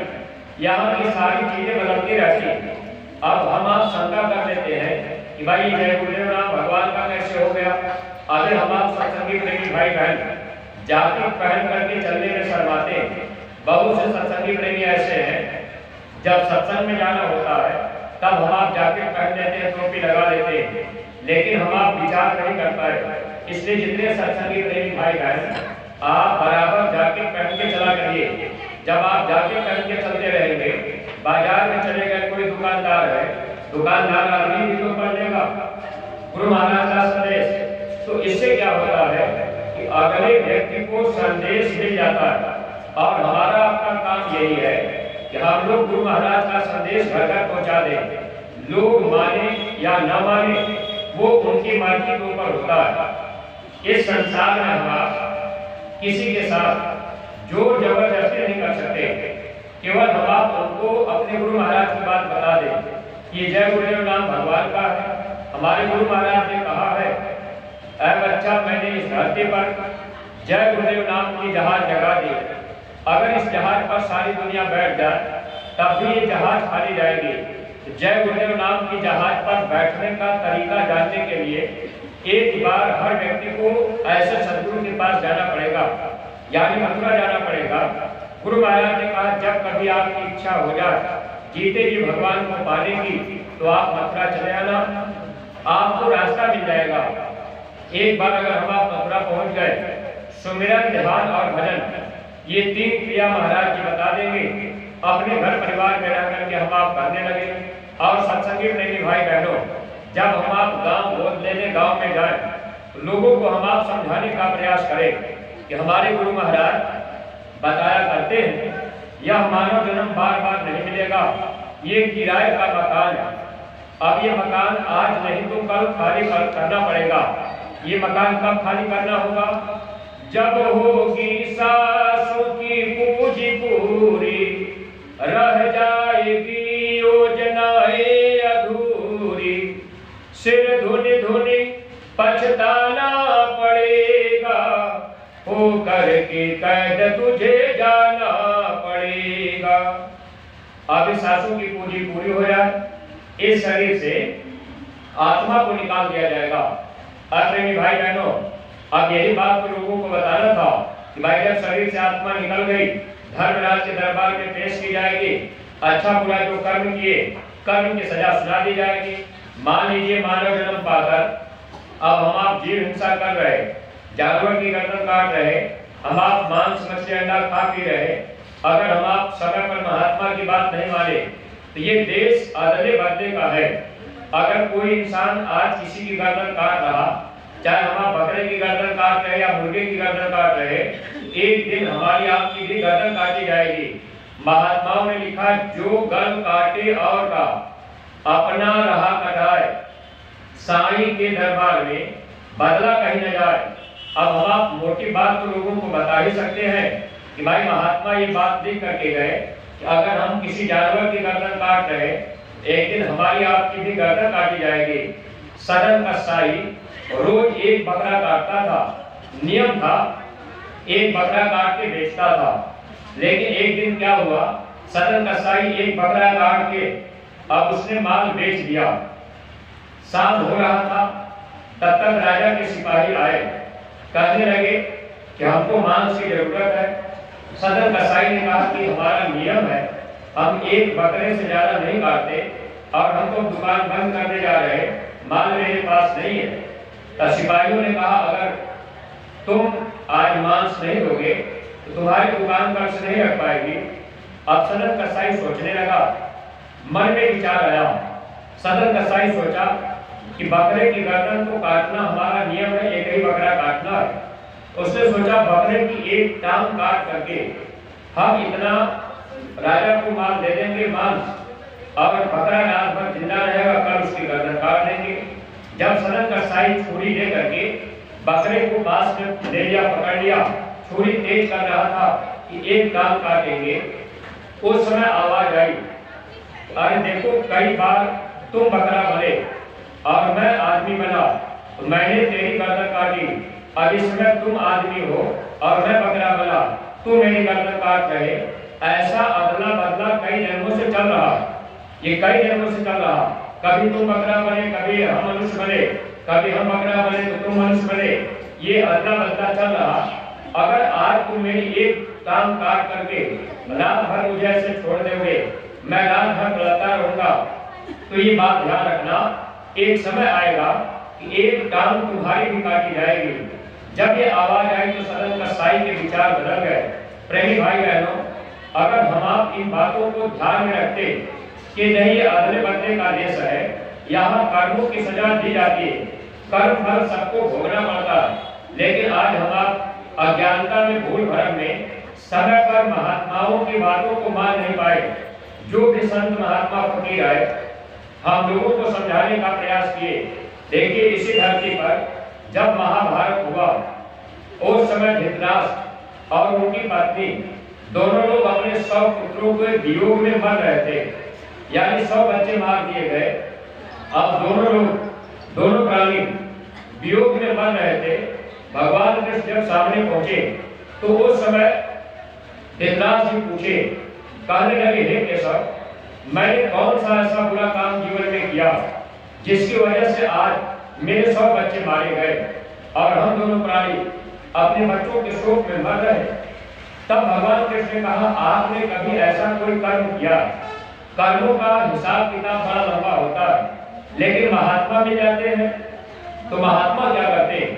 यहाँ की सारी चीजें बदलती रहती हैं। अब हम आप शंका कर लेते हैं कि भाई जय गुरुदेव नाम भगवान का कैसे हो गया। अगर हम आप सत्संगी प्रेमी भाई बहन जाति पहन करके चलने में शर्माते हैं। बहुत से सत्संगी प्रेमी ऐसे हैं, जब सत्संग में जाना होता है तब हम आप जैकेट पहन लेते हैं, टोपी लगा लेते हैं, लेकिन हम आप विचार नहीं कर पाए इसलिए जितने सत्संगी प्रेमी भाई बहन, आप बराबर जैकेट पहन के चला करिए। जब आप जैकेट पहन के चलते रहेंगे, बाजार में चले गए, कोई दुकानदार है, दुकानदार आदमी भी तो पढ़ लेगा गुरु महाराज का संदेश। तो इससे क्या होता है कि अगले व्यक्ति को संदेश मिल जाता है। और हमारा आपका काम यही है कि हम लोग गुरु महाराज का संदेश घर घर पहुंचा दें। लोग माने या न माने वो उनकी मर्जी के ऊपर होता है। इस संसार में हम किसी के साथ जोर जबरदस्ती नहीं कर सकते। केवल हम आप उनको अपने गुरु महाराज की बात बता दें कि जय गुरुदेव नाम भगवान का है। हमारे गुरु महाराज ने कहा है, ऐ बच्चा, मैंने इस धरती पर जय गुरुदेव नाम की जहाज जगा दी। अगर इस जहाज पर सारी दुनिया बैठ जाए तब भी ये जहाज खाली जाएगी। जय गुरुदेव नाम की जहाज पर बैठने का तरीका जानने के लिए एक बार हर व्यक्ति को ऐसे सदगुरु के पास जाना पड़ेगा, यानी मथुरा जाना पड़ेगा। गुरु महाराज ने कहा, जब कभी आपकी इच्छा हो जाए जीते जी भगवान को पाने की, तो आप मथुरा चले आना, आपको रास्ता मिल जाएगा। एक बार अगर हम आप मथुरा पहुंच गए, सुमिरन, ध्यान और भजन, ये 3 क्रिया महाराज जी बता देंगे। अपने घर परिवार में रह करके हम आप करने लगे। और सत्संगी प्रेमी भाई बहनों, जब हम आप गांव गोद लेने गांव में जाए, तो लोगों को हम आप समझाने का प्रयास करें कि हमारे गुरु महाराज बताया करते हैं, यह मानव जन्म बार बार नहीं मिलेगा, ये किराए का मकान है। अब ये मकान आज नहीं तो कल खाली करना पड़ेगा। ये मकान कब खाली करना होगा? जब होगी सासू की पूजी पूरी, रह जाएगी योजनाएं अधूरी, सिर धुनी धुनी पछताना पड़ेगा, हो करके कैद तुझे जाना पड़ेगा। अब इस सासू की पूजी पूरी हो जाए, इस शरीर से आत्मा को निकाल दिया जाएगा। प्रेमी भाई बहनों, अब यही बात तो लोगों को बताना था कि भाई जब शरीर से आत्मा निकल गई, धर्मराज के दरबार में पेश की जाएगी। अच्छा बुरा जो कर्म किए, कर्म की सजा सुना दी जाएगी। मान लीजिए मानव जन्म पाकर अब हम आप जीव हिंसा कर रहे, जानवर की गर्दन काट रहे, हम आप मांस मछली अंडा खा पी रहे, अगर हम आप समय पर महात्मा की बात नहीं माने तो ये देश अदले बदले का है। अगर कोई इंसान आज किसी की गर्दन काट रहा, चाहे हम बकरे की गर्दन काट रहे या मुर्गे की गर्दन काट रहे, एक दिन हमारी आपकी भी गर्दन काटी जाएगी। महात्माओं ने लिखा, जो गर्दन काटे और का अपना रहा कटाए, साईं के दरबार में बदला कहीं न जाए। अब हम आप मोटी बात तो लोगों को बता ही सकते हैं कि भाई महात्मा ये बात लिख करके गए कि अगर हम किसी जानवर की गर्दन काट रहे, एक दिन हमारी आपकी भी गर्दन काटी जाएगी। सदन कसाई रोज एक बकरा काटता था, नियम था, एक बकरा काट के बेचता था। लेकिन एक दिन क्या हुआ, सदन कसाई एक बकरा काट के अब उसने माल बेच दिया। शाम हो रहा था, तब तक राजा के सिपाही आए, कहने लगे कि हमको मांस की जरूरत है। सदन कसाई ने कहा कि हमारा नियम है, हम एक बकरे से ज्यादा नहीं काटते और हम तो दुकान बंद करने जा रहे हैं, माल मेरे पास नहीं है। तो सिपाहियों ने कहा, अगर तुम आज मांस नहीं दोगे तो तुम्हारी दुकान पर से नहीं रख पाएगी। अब सदन कसाई सोचने लगा, मन में विचार आया। सदन कसाई सोचा कि बकरे की गर्दन को काटना हमारा नियम है, एक ही बकरा काटना है। उसने सोचा बकरे की एक टांग काट करके हम इतना राजा को माल दे देंगे मांस, और बकरा रात भर जिंदा रहेगा, कल उसकी गर्दन काट देंगे। जब सदन कसाई छुरी ले करके बकरे को पास में ले लिया, पकड़ लिया, छुरी तेज कर रहा था कि एक टांग काटेंगे, उस समय आवाज आई, अरे देखो कई बार तुम बकरा बने और मैं आदमी बना, तो मैंने तेरी गर्दन काटी, अब इसमें तुम आदमी हो और मैं बकरा बना, तुम मेरी गर्दन काट रहे। ऐसा अदला बदला कई जन्मों से चल रहा, ये कई जन्मों से चल रहा। कभी तुम बकरा बने, कभी हम मनुष्य बने, कभी हम बकरा बने तो तुम मनुष्य बने, ये अदला बदला चल रहा। अगर आज तुम मेरी एक टांग काट करके रात भर मुझे ऐसे छोड़ दोगे, मैं रात भर लड़ता रहूंगा, तो ये बात ध्यान रखना, एक समय आएगा कि एक टांग तुम्हारी भी काटी जाएगी। जब ये आवाज आई तो सदन का साई के विचार बदल गए। प्रेमी भाई बहनों, अगर हम आप इन बातों को ध्यान में रखते कि नहीं ये अदले बदले का देश है, यहाँ कर्मों की सजा दी जाती है, कर्म फल सबको भोगना पड़ता है, लेकिन आज हम आप अज्ञानता में भूल भरम में समय पर महात्माओं की बातों को मान नहीं पाए। जो भी संत महात्मा फकीर आए, हम लोगों को समझाने का प्रयास किए। देखिए इसी धरती पर जब महाभारत हुआ उस समय धृतराष्ट्र और उनकी पत्नी दोनों लोग अपने 100 पुत्रों के वियोग में मर रहे थे, यानी 100 बच्चे मार दिए गए। अब दोनों प्राणी वियोग में मर रहे थे। भगवान कृष्ण जब सामने पहुंचे तो उस समय धृतराष्ट्र जी पूछे, कहने लगे, हे केशव, मैंने कौन सा ऐसा बुरा काम जीवन में किया जिसकी वजह से आज मेरे 100 बच्चे मारे गए और हम दोनों प्राणी अपने बच्चों के शोक में मर रहे। तब भगवान कृष्ण ने कहा, आपने कभी ऐसा कोई कर्म किया? कर्मों का हिसाब किताब बड़ा लंबा होता है, लेकिन महात्मा मिल जाते हैं तो महात्मा क्या करते हैं?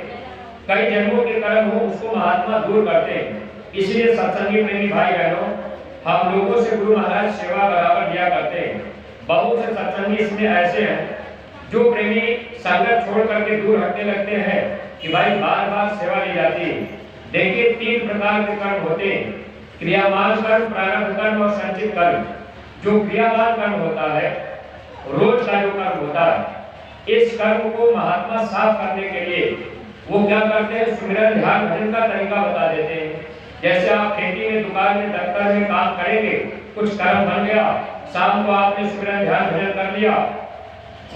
कई जन्मों के कर्म हो उसको महात्मा दूर करते हैं। इसलिए सत्संगी प्रेमी भाई बहनों, हम लोगों से गुरु महाराज सेवा बराबर दिया करते हैं। बहुत से सत्संगी इसमें ऐसे हैं जो प्रेमी संगत छोड़ करके दूर हटने लगते हैं कि भाई बार बार सेवा ली जाती है। देखिए 3 प्रकार के कर्म होते हैं, क्रियामान कर्म, प्रारब्ध कर्म और संचित कर्म। जो क्रियामान कर्म होता है, रोज का जो कर्म होता है, इस कर्म को महात्मा साफ करने के लिए वो क्या करते हैं, सुमिरन ध्यान भजन का तरीका बता देते हैं। जैसे आप खेती में, दुकान में, दफ्तर में काम करेंगे, कुछ कर्म बन गया, शाम को आपने सुमिरन ध्यान भजन कर लिया,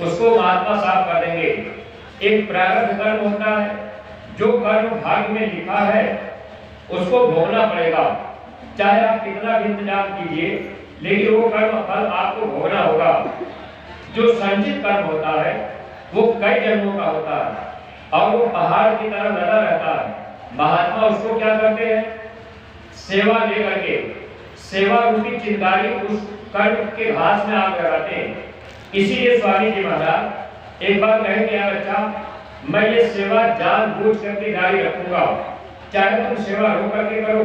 उसको महात्मा साफ कर देंगे। एक प्रारब्ध कर्म होता है, जो कर्म भाग्य में लिखा है उसको भोगना पड़ेगा, चाहे आप कितना भी इंतजाम कीजिए, लेकिन वो कर्म फल आपको भोगना होगा। जो संचित कर्म होता है वो कई जन्मों का होता है और वो पहाड़ की तरह लदा रहता है। महात्मा उसको क्या करते हैं, सेवा लेकर के सेवा रूपी चिंगारी उस कर्म के घास में आग लगाते हैं। इसीलिए स्वामी जी महाराज एक बार कहेंगे, बच्चा मैं ये सेवा जानबूझ करके जारी रखूंगा, चाहे तुम सेवा रो करके करो,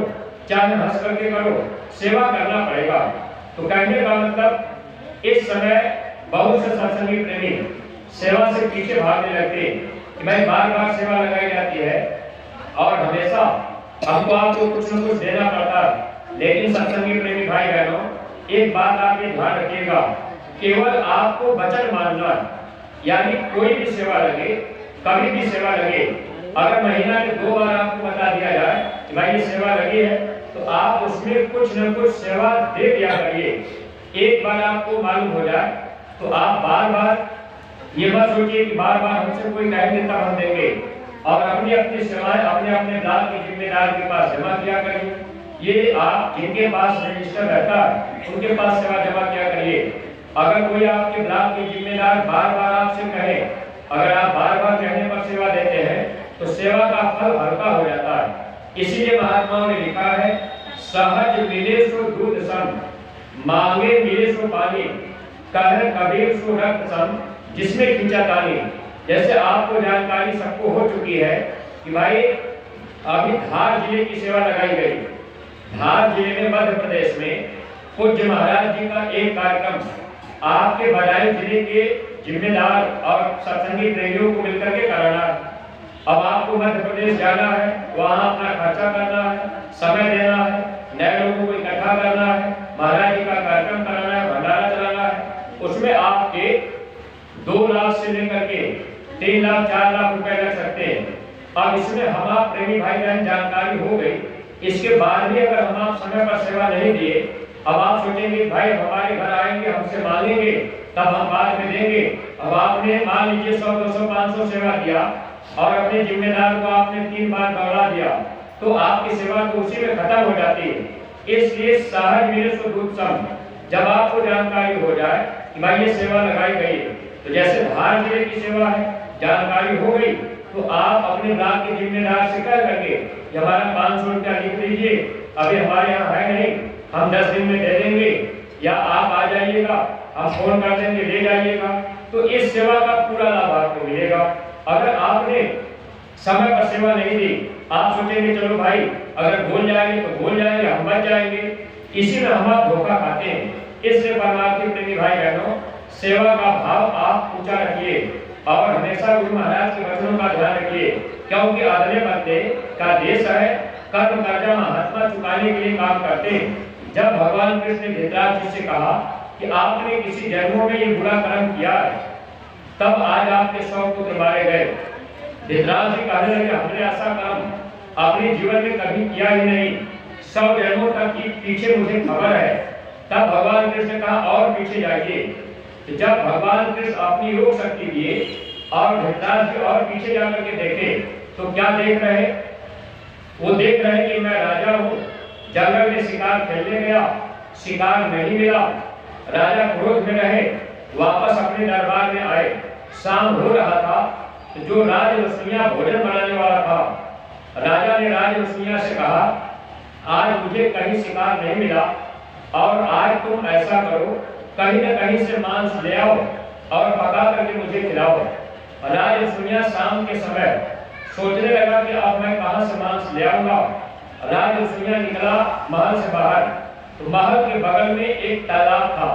चाहे हंस करके करो, सेवा करना पड़ेगा। तो कहने का मतलब इस समय बहुत से सत्संगी प्रेमी सेवा से पीछे भागने लगते कि भाई बार बार सेवा लगाई जाती है और हमेशा हमको आपको कुछ न कुछ देना पड़ता है। लेकिन सत्संगी प्रेमी भाई बहनों, एक बात आप ये ध्यान रखिएगा, केवल आपको वचन मानना, यानी कोई भी सेवा लगे, कभी भी सेवा लगे, अगर महीना में 2 बार आपको बता दिया जाए कि भाई ये सेवा लगी है, तो आप उसमें कुछ न कुछ सेवा दे दिया करिए। एक बार आपको मालूम हो जाए तो आप बार बार ये मत सोचिए कि बार बार हमसे कोई कहेंगे तब हम देंगे, और अपनी अपनी सेवाएं अपने अपने ब्लॉक के जिम्मेदार के पास जमा किया करिए। ये आप जिनके पास रजिस्टर रहता है उनके पास सेवा जमा किया करिए। अगर कोई आपके ब्लॉक के जिम्मेदार बार बार आपसे कहे, अगर आप बार बार कहने पर सेवा देते हैं तो सेवा का फल हल्का हो जाता है। इसीलिए महात्माओं ने लिखा है, सहज मिले सो दूध सम, मांगे मिले सो पानी, कह कबीर सो रक्त सम, जिसमें खींचा तानी। जैसे आपको जानकारी सबको हो चुकी है कि भाई अभी धार जिले की सेवा लगाई गई। धार जिले में मध्य प्रदेश में पूज्य महाराज जी का एक कार्यक्रम आपके बदायूं जिले के जिम्मेदार और सत्संगी प्रेमियों को मिलकर के कराना है। अब आपको मध्य प्रदेश जाना है, वहाँ अपना खर्चा करना है, समय देना है, नए लोगों को इकट्ठा करना है, महाराज जी का कार्यक्रम कराना है, भंडारा चलाना है। उसमें आपके 2 लाख से लेकर के 3 लाख 4 लाख रुपए लग सकते हैं। अब इसमें हम आप प्रेमी भाई बहन जानकारी हो गई, इसके बाद भी अगर हम आप समय पर सेवा नहीं दिए, अब आप सोचेंगे भाई हमारे घर आएंगे हमसे मांगेंगे तब हम बाद में देंगे। अब आपने मान लीजिए 100 200 500 सेवा किया और अपने जिम्मेदार को आपने 3 बार दौड़ा दिया, तो आपकी सेवा तो उसी में खत्म हो जाती है। इसलिए सहज मिले सो दूध सम, जब आपको जानकारी हो जाए कि भाई ये सेवा लगाई गई है, तो जैसे धार जिले की सेवा है, जानकारी हो गई तो आप अपने ब्लॉक के जिम्मेदार से कह करके हमारा 500 रुपया लिख लीजिए, अभी हमारे यहाँ है नहीं, हम 10 दिन में दे देंगे, या आप आ जाइएगा, हम फोन कर देंगे ले जाइएगा। तो इस सेवा का पूरा लाभ आपको मिलेगा। अगर आपने समय पर सेवा नहीं दी, आप सोचेंगे चलो भाई अगर भूल जाएंगे तो भूल जाएंगे, हम बच जाएंगे, इसी में हम आप धोखा खाते हैं। इसलिए परमार्थी प्रेमी भाई बहनों, सेवा का भाव आप ऊंचा रखिए और हमेशा गुरु महाराज के वचनों का ध्यान रखिए, क्योंकि अदले बदले का देश है, कर्म कर्जा महात्मा चुकाने के लिए काम करते हैं। जब भगवान कृष्ण ने धृतराष्ट्र जी से कहा कि आपने किसी जन्मों में ये बुरा कर्म किया है, तब आज आपके 100 पुत्र मारे गए। धृतराष्ट्र जी कहने लगे हमने ऐसा कर्म अपने जीवन में कभी किया ही नहीं, 100 जन्मों तक की पीछे मुझे खबर है। तब भगवान कृष्ण ने कहा और पीछे जाइए। तो जब भगवान कृष्ण अपनी योग शक्ति दिए और धृतराष्ट्र जी और पीछे जाकर के देखे तो क्या देख रहे? वो देख रहे कि मैं राजा हूँ, जंगल में शिकार खेलने गया, शिकार नहीं मिला, राजा क्रोध में रहे, वापस अपने दरबार में आए। शाम हो रहा था तो जो राजरसोइया भोजन बनाने वाला था, राजा ने राजरसोइया से कहा आज मुझे कहीं शिकार नहीं मिला और आज तुम ऐसा करो कहीं न कहीं से मांस ले आओ और पका करके मुझे खिलाओ। राजरसोइया शाम के समय सोचने लगा कि अब मैं कहां से मांस ले आऊंगा। राजरसोइया निकला महल से बाहर, तो महल के बगल में एक तालाब था।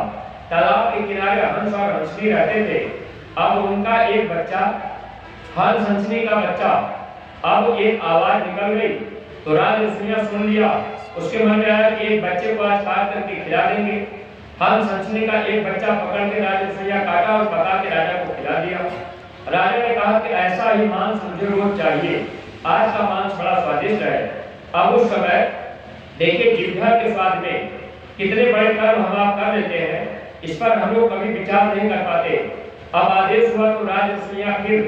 तालाब के किनारे हंस और हंसनी रहते थे। अब उनका एक बच्चा, हंस हंसनी का बच्चा, अब एक आवाज निकल गई तो राजरसोइया सुन लिया। उसके मन में आया कि एक बच्चे को आज काट करके खिला देंगे। हंस हंसनी का एक बच्चा पकड़ के राजरसोइया काटा और पका के राजा को खिला दिया। राजा ने कहा कि ऐसा ही मांस मुझे रोज चाहिए, आज का मांस बड़ा स्वादिष्ट है। अब उस समय देखिए जिह्वा के स्वाद में कितने बड़े कर्म हम आप कर लेते हैं, इस पर हम लोग कभी विचार नहीं कर पाते। अब आदेश हुआ तो राजरसोइया फिर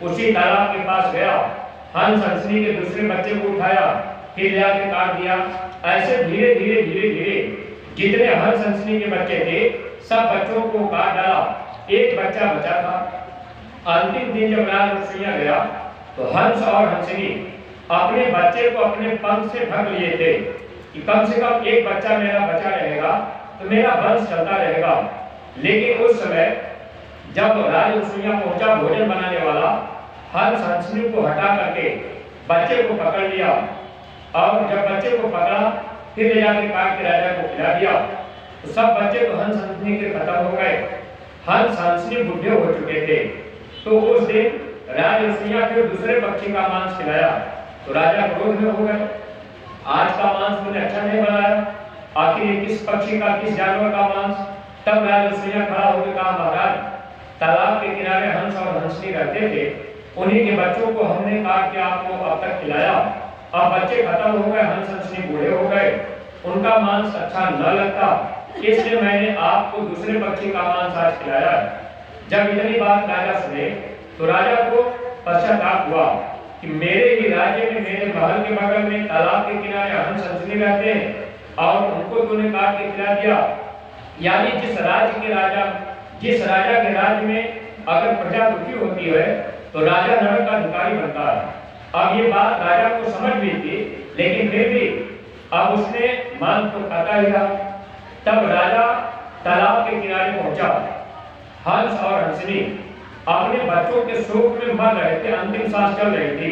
उसी तालाब के पास गया, हंस हंसनी के दूसरे बच्चे को उठाया, फिर ले आके काट दिया। ऐसे धीरे धीरे धीरे धीरे जितने हंस हंसनी के बच्चे थे सब बच्चों को काट डाला, एक बच्चा बचा था। अंतिम दिन जब राजरसोइया गया तो हंस और हंसनी अपने बच्चे को अपने पंख से ढक लिए थे कि कम से कम एक बच्चा मेरा बचा रहेगा तो मेरा वंश चलता रहेगा। लेकिन उस समय जब राजरसोइया पहुंचा भोजन बनाने वाला, हंस हंसनी को हटा करके बच्चे को पकड़ लिया और जब बच्चे को पकड़ा फिर ले जाकर काट के राजा को खिला दिया। तो सब बच्चे तो हंस हंसनी के खत्म हो गए। हंस हंसनी बूढ़े हो चुके थे। तो उस दिन राजरसोइया फिर दूसरे पक्षी का मांस खिलाया तो राजा क्रोध में हो गए, आज का मांस मैंने अच्छा नहीं बनाया, आखिर किस पक्षी का किस जानवर का मांस। तब राजरसोइया खड़ा होकर कहा महाराज, तालाब के किनारे हंस और हंसनी रहते थे, उन्हीं के बच्चों को हमने काट के आपको अब तक खिलाया, अब बच्चे खत्म हो गए, हंस हंसनी बूढ़े हो गए, उनका मांस अच्छा न लगता, इसलिए मैंने आपको दूसरे पक्षी का मांस आज खिलाया। जब इतनी बात राजा सुने तो राजा को पश्चाताप हुआ कि मेरे ही राज्य में, मेरे महल के बगल में तालाब के किनारे हंस हंसनी रहते हैं और उनको तूने काट के खिला दिया। यानी जिस राजा के राज्य में अगर प्रजा दुखी होती है तो राजा नरक का अधिकारी बनता है। अब ये बात राजा को समझ भी थी, लेकिन फिर भी अब उसने मान तो खाता ही रहा। तब राजा तालाब के किनारे पहुंचा, हंस और हंसनी अपने बच्चों के शोक में मर रहे थे, अंतिम सांस चल रही थी।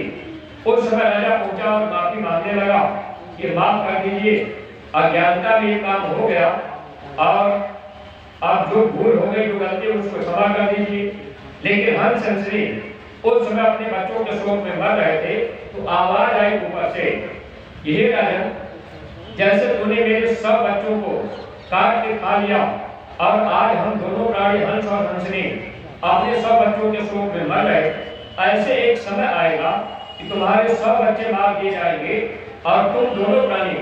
उस समय राजा पहुंचा और माफी मांगने लगा कि माफ कर दीजिए, अज्ञानता में ये काम हो गया और अब जो भूल हो गई, जो गलती उसको क्षमा कर दीजिए। लेकिन हंस हंसनी उस समय अपने बच्चों के शोक में मर रहे थे तो आवाज आई ऊपर से, ये राजन, जैसे तूने मेरे सब बच्चों को काट के खा लिया और आज हम दोनों प्राणी हंस और हंसनी अपने सब बच्चों के शोक में मर रहे, ऐसे एक समय आएगा कि तुम्हारे सब बच्चे मार दिए जाएंगे और तुम दोनों प्राणी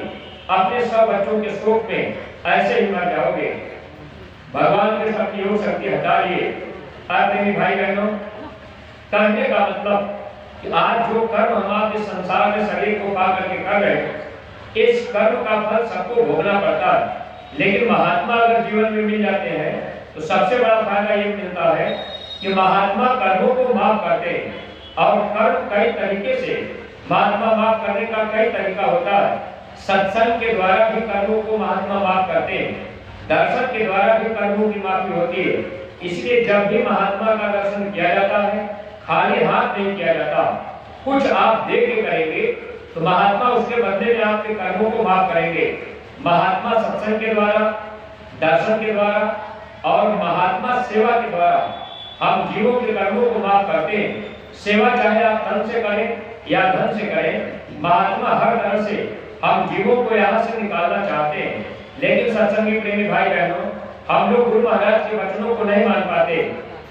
अपने सब बच्चों के शोक में ऐसे ही मर जाओगे। भगवान के अपनी योग शक्ति हटा लिए। प्रेमी भाई बहनों, कहने का मतलब कि आज जो कर्म हम आप इस संसार में शरीर को पा करके कर रहे हैं, इस कर्म का फल सबको भोगना पड़ता है। लेकिन महात्मा अगर जीवन में मिल जाते हैं तो सबसे बड़ा फायदा ये मिलता है कि महात्मा कर्मों को माफ करते हैं और कर्म कई तरीके से, महात्मा माफ करने का कई तरीका होता है। सत्संग के द्वारा भी कर्मों को महात्मा माफ करते हैं, दर्शन के द्वारा भी कर्मों की माफी होती है। इसलिए जब भी महात्मा का दर्शन किया जाता है, खाली हाथ नहीं किया जाता। कुछ आप दे के करेंगे तो महात्मा उसके बदले में आपके कर्मों को माफ करेंगे। महात्मा सत्संग के द्वारा, दर्शन के द्वारा और महात्मा सेवा के द्वारा हम जीवों के कर्मों को माफ करते हैं। सेवा चाहे आप तन से करें या धन से करें, महात्मा हर तरह से हम जीवों को यहाँ से निकालना चाहते हैं। लेकिन सत्संगी प्रेमी भाई बहनों, हम लोग गुरु महाराज के वचनों को नहीं मान पाते।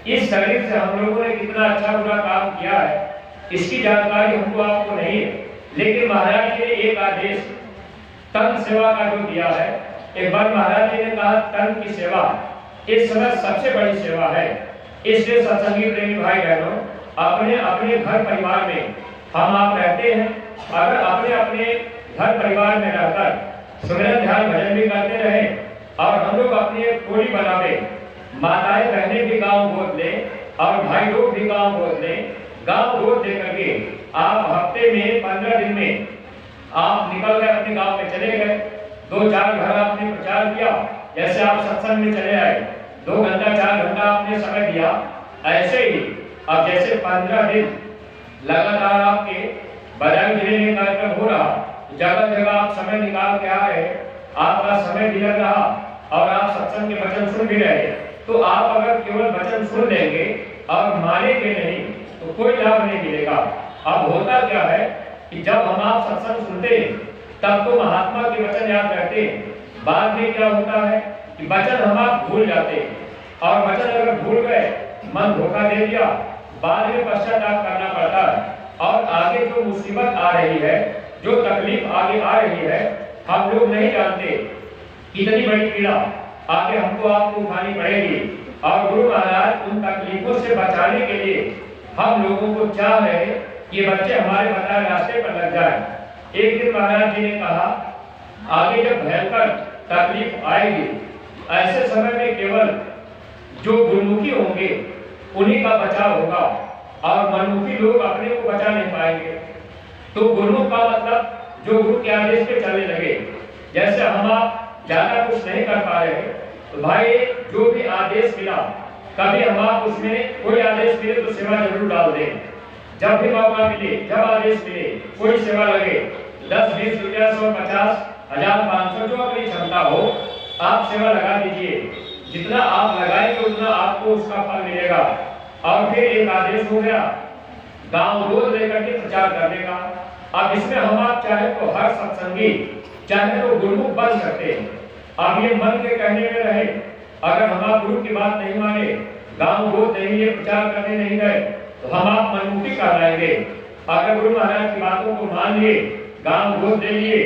इस शरीर से हम लोगों ने कितना अच्छा बुरा काम किया है इसकी जानकारी हमको आपको नहीं है। लेकिन महाराज जी ने एक आदेश तन सेवा का जो दिया है, एक बार महाराज जी ने कहा तन की सेवा इस समय सबसे बड़ी सेवा है। इसलिए सत्संगी प्रेमी भाई बहनों, अपने अपने घर परिवार में हम आप रहते हैं, अगर अपने अपने घर परिवार में रहकर सुमिरन ध्यान भजन भी करते रहे और हम लोग अपने टोली बनावे, माताएं बहनें भी गांव गोद लें और भाई लोग भी गांव गोद लें। गांव गोद दे करके आप हफ्ते में 15 दिन में आप निकल गए, अपने गांव में चले गए, 2-4 घर आपने प्रचार किया। जैसे आप सत्संग में चले आए, 2 घंटा 4 घंटा आपने समय दिया, ऐसे ही अब जैसे 15 दिन लगातार आपके बदायूं जिले में कार्यक्रम हो रहा, जगह जगह आप समय निकाल के आ रहे, आपका समय भी लग रहा और आप सत्संग के वचन सुन भी रहे, तो आप अगर केवल वचन सुन लेंगे और मानेंगे नहीं तो कोई लाभ नहीं मिलेगा। अब होता क्या है कि जब हम आप सत्संग सुनते हैं तब तो महात्मा के वचन याद रहते हैं, बाद में क्या होता है कि वचन हम आप भूल जाते हैं और वचन अगर भूल गए, मन धोखा दे दिया, बाद में पश्चाताप करना पड़ता है। और आगे जो मुसीबत आ रही है, जो तकलीफ आगे आ रही है, हम लोग नहीं जानते कितनी बड़ी पीड़ा आगे हमको आपको उठानी पड़ेगी। और गुरु महाराज उन तकलीफों से बचाने के लिए हम लोगों को चाह रहे कि बच्चे हमारे बताए रास्ते पर लग जाए। एक दिन महाराज जी ने कहा, आगे जब भयंकर तकलीफ आएगी, ऐसे समय में केवल जो गुरुमुखी होंगे उन्हीं का बचाव होगा और मनमुखी लोग अपने को बचा नहीं पाएंगे। तो गुरुमुख का मतलब जो गुरु के आदेश पे चलने लगे। जैसे हम आप ज्यादा कुछ नहीं कर पा रहे, तो भाई जो भी आदेश मिला, कभी हम आप उसमें कोई आदेश मिले तो सेवा जरूर डाल दें। जब भी मौका मिले, जब आदेश मिले, कोई सेवा लगे, 10, 20 रुपया, 100, 50, 1000, 500 जो अपनी क्षमता हो, आप सेवा लगा दीजिए। जितना आप लगाएंगे उतना आपको उसका फल मिलेगा। और फिर एक आदेश हो गया गांव गोद लेकर के प्रचार करने का। अब इसमें हम आप चाहे तो हर सत्संगी चाहे तो गुरुमुख बन सकते हैं। अब ये मन के कहने में रहे, अगर हम आप गुरु की बात नहीं माने, गांव गोद नहीं लिए, प्रचार करने नहीं गए, तो हम आप मनमुखी कहलाएंगे। अगर गुरु महाराज की बातों को मान लिए, गांव गोद ले लिए,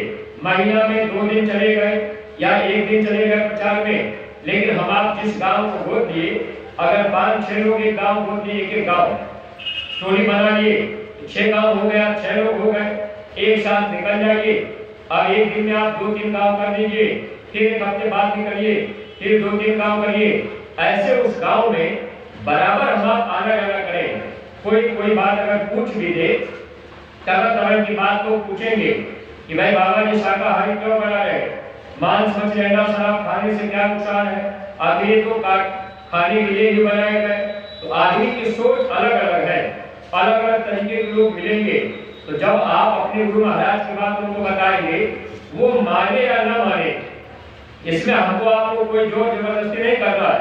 महीना में 2 दिन चले गए या 1 दिन चले गए प्रचार में, लेकिन हम आप जिस गांव को गोद लिए, अगर 5-6 लोग एक गांव गोद लिए, एक गांव टोली बना लिए, 6 गांव हो गया, 6 लोग हो गए, एक साथ निकल जाइए। अब एक दिन में आप 2-3 गांव कर लीजिए, फिर एक हफ्ते बाद निकलिए, फिर 2-3 गांव करिए। ऐसे उस गांव में बराबर हम आप आना जाना करें। कोई बात अगर पूछ भी दे, तरह की बात को पूछेंगे कि भाई बाबा जी शाकाहारी क्यों बना रहे, मांस मछली अंडा शराब खाने से क्या नुकसान है, आखिर ये तो खाने के लिए ही बनाए गए। तो आदमी की सोच अलग अलग है, अलग अलग तरीके के लोग मिलेंगे। तो जब आप अपने गुरु महाराज की बात उनको बताएंगे, वो माने या न माने, इसमें हमको आपको कोई जोर जबरदस्ती नहीं करना है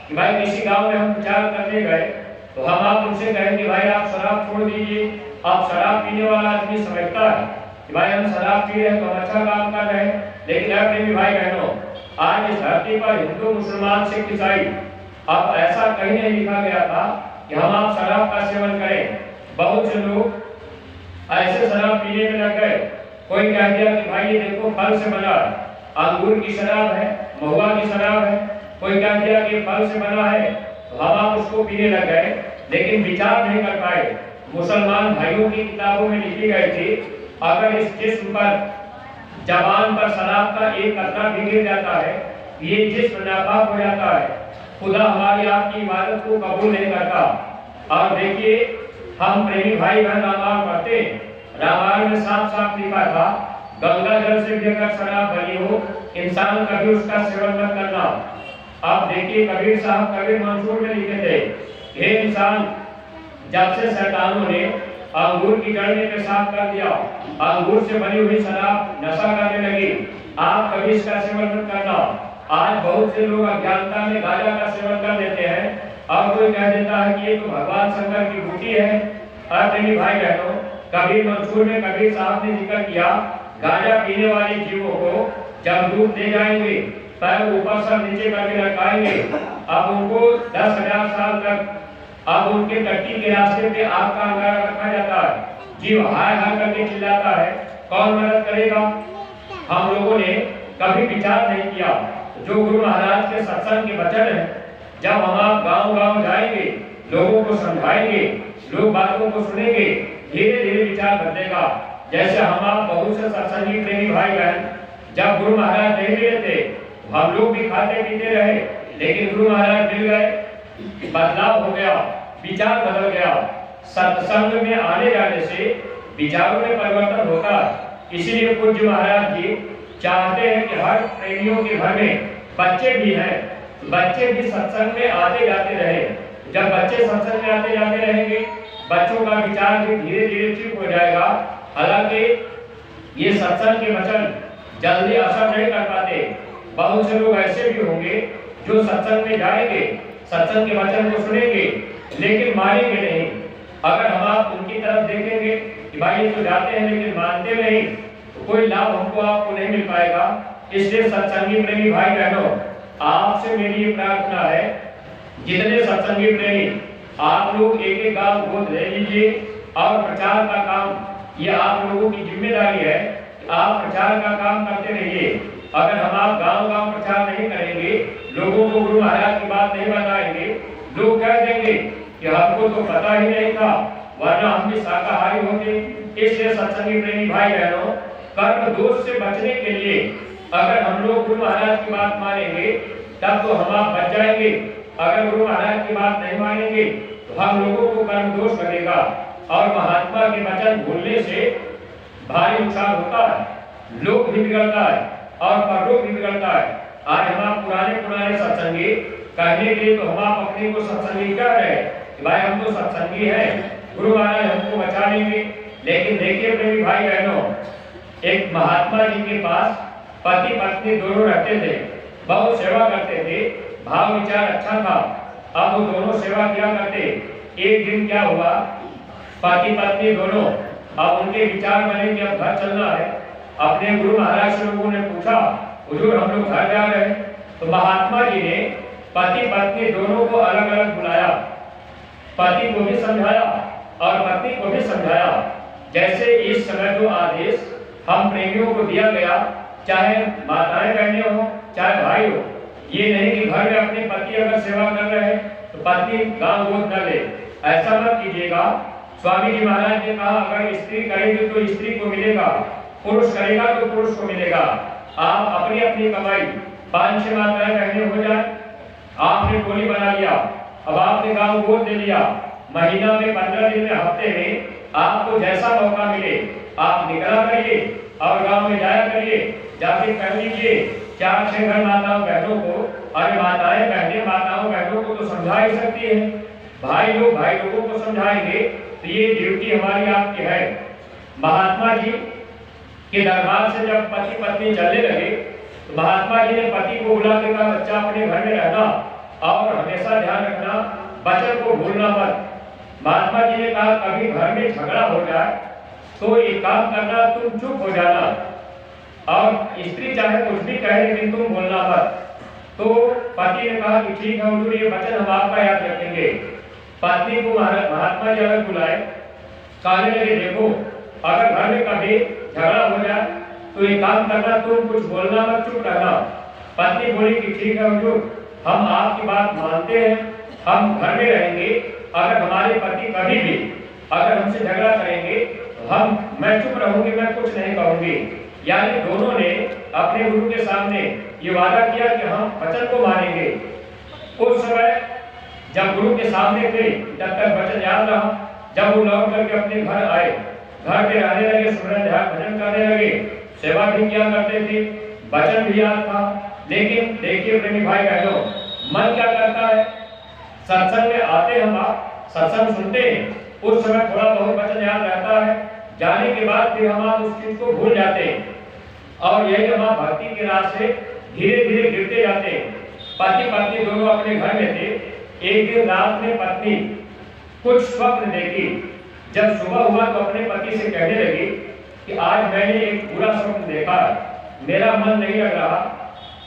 कि भाई किसी गांव में हम प्रचार करने गए तो हम आप उनसे कहेंगे भाई आप शराब छोड़ दीजिए। आप शराब पीने वाला आदमी समझता है कि भाई हम शराब पी रहे हैं तो हम अच्छा काम कर रहे हैं। लेकिन अपने भाई बहनों, आज इस धरती पर हिंदू, मुसलमान, सिख, ईसाई, अब ऐसा कहीं नहीं लिखा गया था कि हम आप शराब का सेवन करें। बहुत से लोग ऐसे शराब पीने में लग गए। कोई कह दिया कि भाई ये देखो फल से बना है, अंगूर की शराब है, महुआ की शराब है। कोई कह दिया कि फल से बना है, तो हम आप उसको पीने लग गए, लेकिन विचार नहीं कर पाए। मुसलमान भाइयों की किताबों में लिखी गई थी, अगर इस जिस्म पर, जबान पर शराब का एक कतरा भी गिर जाता है, ये जिस्म नापाक हो जाता है, खुदा हमारी आपकी इबादत को कबूल नहीं करता। और देखिए, हम प्रेमी भाई बहन रामायण पढ़ते, रामायण में साफ साफ लिखा था, गंगा जल से भी अगर शराब बनी हो, इंसान कभी उसका सेवन मत करना। आप देखिए, कबीर साहब कबीर मंसूर में लिखे थे, हे इंसान, जब से शैतानों ने अंगूर की जड़ में पेशाब कर दिया, अंगूर से बनी हुई शराब नशा करने लगी। आप कभी इसका सेवन मत करना। आज बहुत से लोग अज्ञानता में गांजा का सेवन कर लेते हैं और कोई कह देता है कि ये तो भगवान शंकर की बूटी है। प्रेमी भाई बहनों, कभी मंसूर में कबीर साहब ने जिक्र किया, गांजा पीने वाले जीवों को जब दूध दे जाएंगे पैर ऊपर से नीचे करके लटकाएंगे, अब उनको 10,000 साल तक अब उनके टट्टी के रास्ते पे आग का अंगारा रखा जाता है। जीव हाय हाय करके चिल्लाता है, कौन मदद करेगा? हम लोगों ने कभी विचार नहीं किया। जो गुरु महाराज के सत्संग के वचन है, जब हम गांव-गांव जाएंगे, लोगों को समझाएंगे, लोग बातों को सुनेंगे, धीरे धीरे विचार बदलेगा। जैसे हम आप बहुत से सत्संगी प्रेमी भाई बहन जब गुरु महाराज नहीं मिले थे, हम लोग भी खाते पीते रहे, लेकिन गुरु महाराज मिल गए, बदलाव हो गया, विचार बदल गया। सत्संग में आने जाने से विचारों में परिवर्तन होता है। इसीलिए पूज्य महाराज जी चाहते हैं कि हर प्रेमियों के घर में बच्चे भी हैं, बच्चे भी सत्संग में आते जाते रहे। जब बच्चे सत्संग में आते जाते रहेंगे, बच्चों का विचार भी धीरे धीरे ठीक हो जाएगा। हालांकि ये सत्संग के वचन जल्दी असर नहीं कर पाते। बहुत से लोग ऐसे भी होंगे जो सत्संग में जाएंगे, सत्संग के वचन को सुनेंगे, लेकिन मानेंगे नहीं। अगर हम आप उनकी तरफ देखेंगे कि भाई ये तो जाते हैं लेकिन मानते नहीं, तो कोई लाभ हमको आपको नहीं मिल पाएगा। इसलिए सत्संगी प्रेमी भाई बहनों, आपसे मेरी ये प्रार्थना है, जितने सत्संगी प्रेमी आप लोग एक गांव गोद ले लीजिए और प्रचार का काम ये आप लोगों की जिम्मेदारी है। आप प्रचार का काम करते रहिए। अगर हम आप गांव-गांव प्रचार नहीं करेंगे, लोगों को गुरु महाराज की बात नहीं बताएंगे, लोग कह देंगे कि हमको तो पता ही नहीं था, वरना हम भी शाकाहारी होते। इसलिए सत्संगी प्रेमी भाई बहनों, कर्म दोष से बचने के लिए अगर हम लोग गुरु महाराज की बात मानेंगे तब तो हम आप बच जाएंगे। अगर गुरु महाराज की बात नहीं मानेंगे तो हम लोगों को कर्म दोष लगेगा और महात्मा के वचन भूलने से भारी नुकसान होता है, लोग भी बिगड़ता है और परलोक भी बिगड़ता है। आज हम आप पुराने सत्संगी कहने के लिए तो हम आप अपने को सत्संगी कह रहे हैं कि भाई हम तो सत्संगी हैं, गुरु महाराज हमको बचा लेंगे। लेकिन देखिए प्रेमी भाई बहनों, एक महात्मा जी के पास पति पत्नी दोनों रहते थे, बहुत सेवा करते थे, भाव विचार अच्छा था। अब वो दोनों सेवा किया करते। एक दिन क्या हुआ, पति पत्नी दोनों अब उनके विचार बने कि अब घर चलना है। अपने गुरु महाराज से लोगों ने पूछा, हुजूर हम लोग घर जा रहे हैं। तो महात्मा जी ने पति पत्नी दोनों को अलग अलग बुलाया, पति को भी समझाया और पत्नी को भी समझाया। जैसे इस समय जो आदेश हम प्रेमियों को दिया गया, चाहे माताएं बहनें हो चाहे भाई हो, ये नहीं कि घर में अपने पति अगर सेवा कर रहे हैं तो पत्नी गांव गोद न ले, ऐसा मत कीजिएगा। स्वामी जी महाराज ने कहा अगर स्त्री करेगी तो स्त्री को मिलेगा, पुरुष करेगा तो पुरुष को मिलेगा। आप अपनी अपनी कमाई 5-6 माताएं बहनें हो जाए, आपने टोली बना लिया, अब आपने गांव गोद ले लिया, महीना में 15 दिन में हफ्ते में आपको जैसा मौका मिले आप निकला करिए और गांव में जाया करिए, जाके कह लीजिए 4-6 घर माताओं बहनों को। अरे माताएं बहनें माताओं बहनों को तो समझा ही सकती है, भाई लोगों को समझाएंगे तो ये ड्यूटी हमारी आपकी है। महात्मा जी के दरबार से जब पति पत्नी चलने लगे तो महात्मा जी ने पति को बुला के कहा बच्चा अपने घर में रहना और हमेशा ध्यान रखना, वचन को भूलना मत। महात्मा जी ने कहा कभी घर में झगड़ा हो जाए तो एक काम करना, तुम चुप हो जाना और स्त्री चाहे कुछ भी कहे लेकिन तुम बोलना मत। तो पति ने कहा कि ठीक है हुजूर, ये वचन हम आपका याद रखेंगे। पत्नी को महात्मा जी अलग बुलाए, कहने लगे देखो अगर घर में कभी झगड़ा हो जाए तो एक काम करना, तुम कुछ बोलना मत, चुप रहना। पत्नी बोली कि ठीक है हुजूर, हम आपकी बात मानते हैं, हम घर में रहेंगे। अगर हमारे पति कभी भी अगर हमसे झगड़ा करेंगे तो मैं चुप रहूंगी, मैं कुछ नहीं कहूंगी। यानी दोनों ने अपने गुरु के सामने ये वादा किया कि हम वचन को मानेंगे। उस समय जब गुरु के सामने थे तब तक वचन याद रहा। जब वो लौट करके अपने घर आए, घर पे रहने लगे, सुमरन ध्यान भजन करने लगे, सेवा भी किया करते थे, वचन भी याद था। लेकिन देखिए प्रेमी भाई बहनों, मन क्या करता है, सत्संग में आते हम आप, सत्संग सुनते हैं उस समय थोड़ा बहुत वचन याद रहता है, जाने के बाद फिर हम उस चीज को भूल जाते हैं और यही हम भक्ति के रास्ते धीरे धीरे गिरते जाते हैं। पति पत्नी दोनों अपने घर में थे। एक दिन रात में पत्नी कुछ स्वप्न देखी। जब सुबह हुआ तो अपने पति से कहने लगी कि आज मैंने एक बुरा स्वप्न देखा, मेरा मन नहीं लग रहा।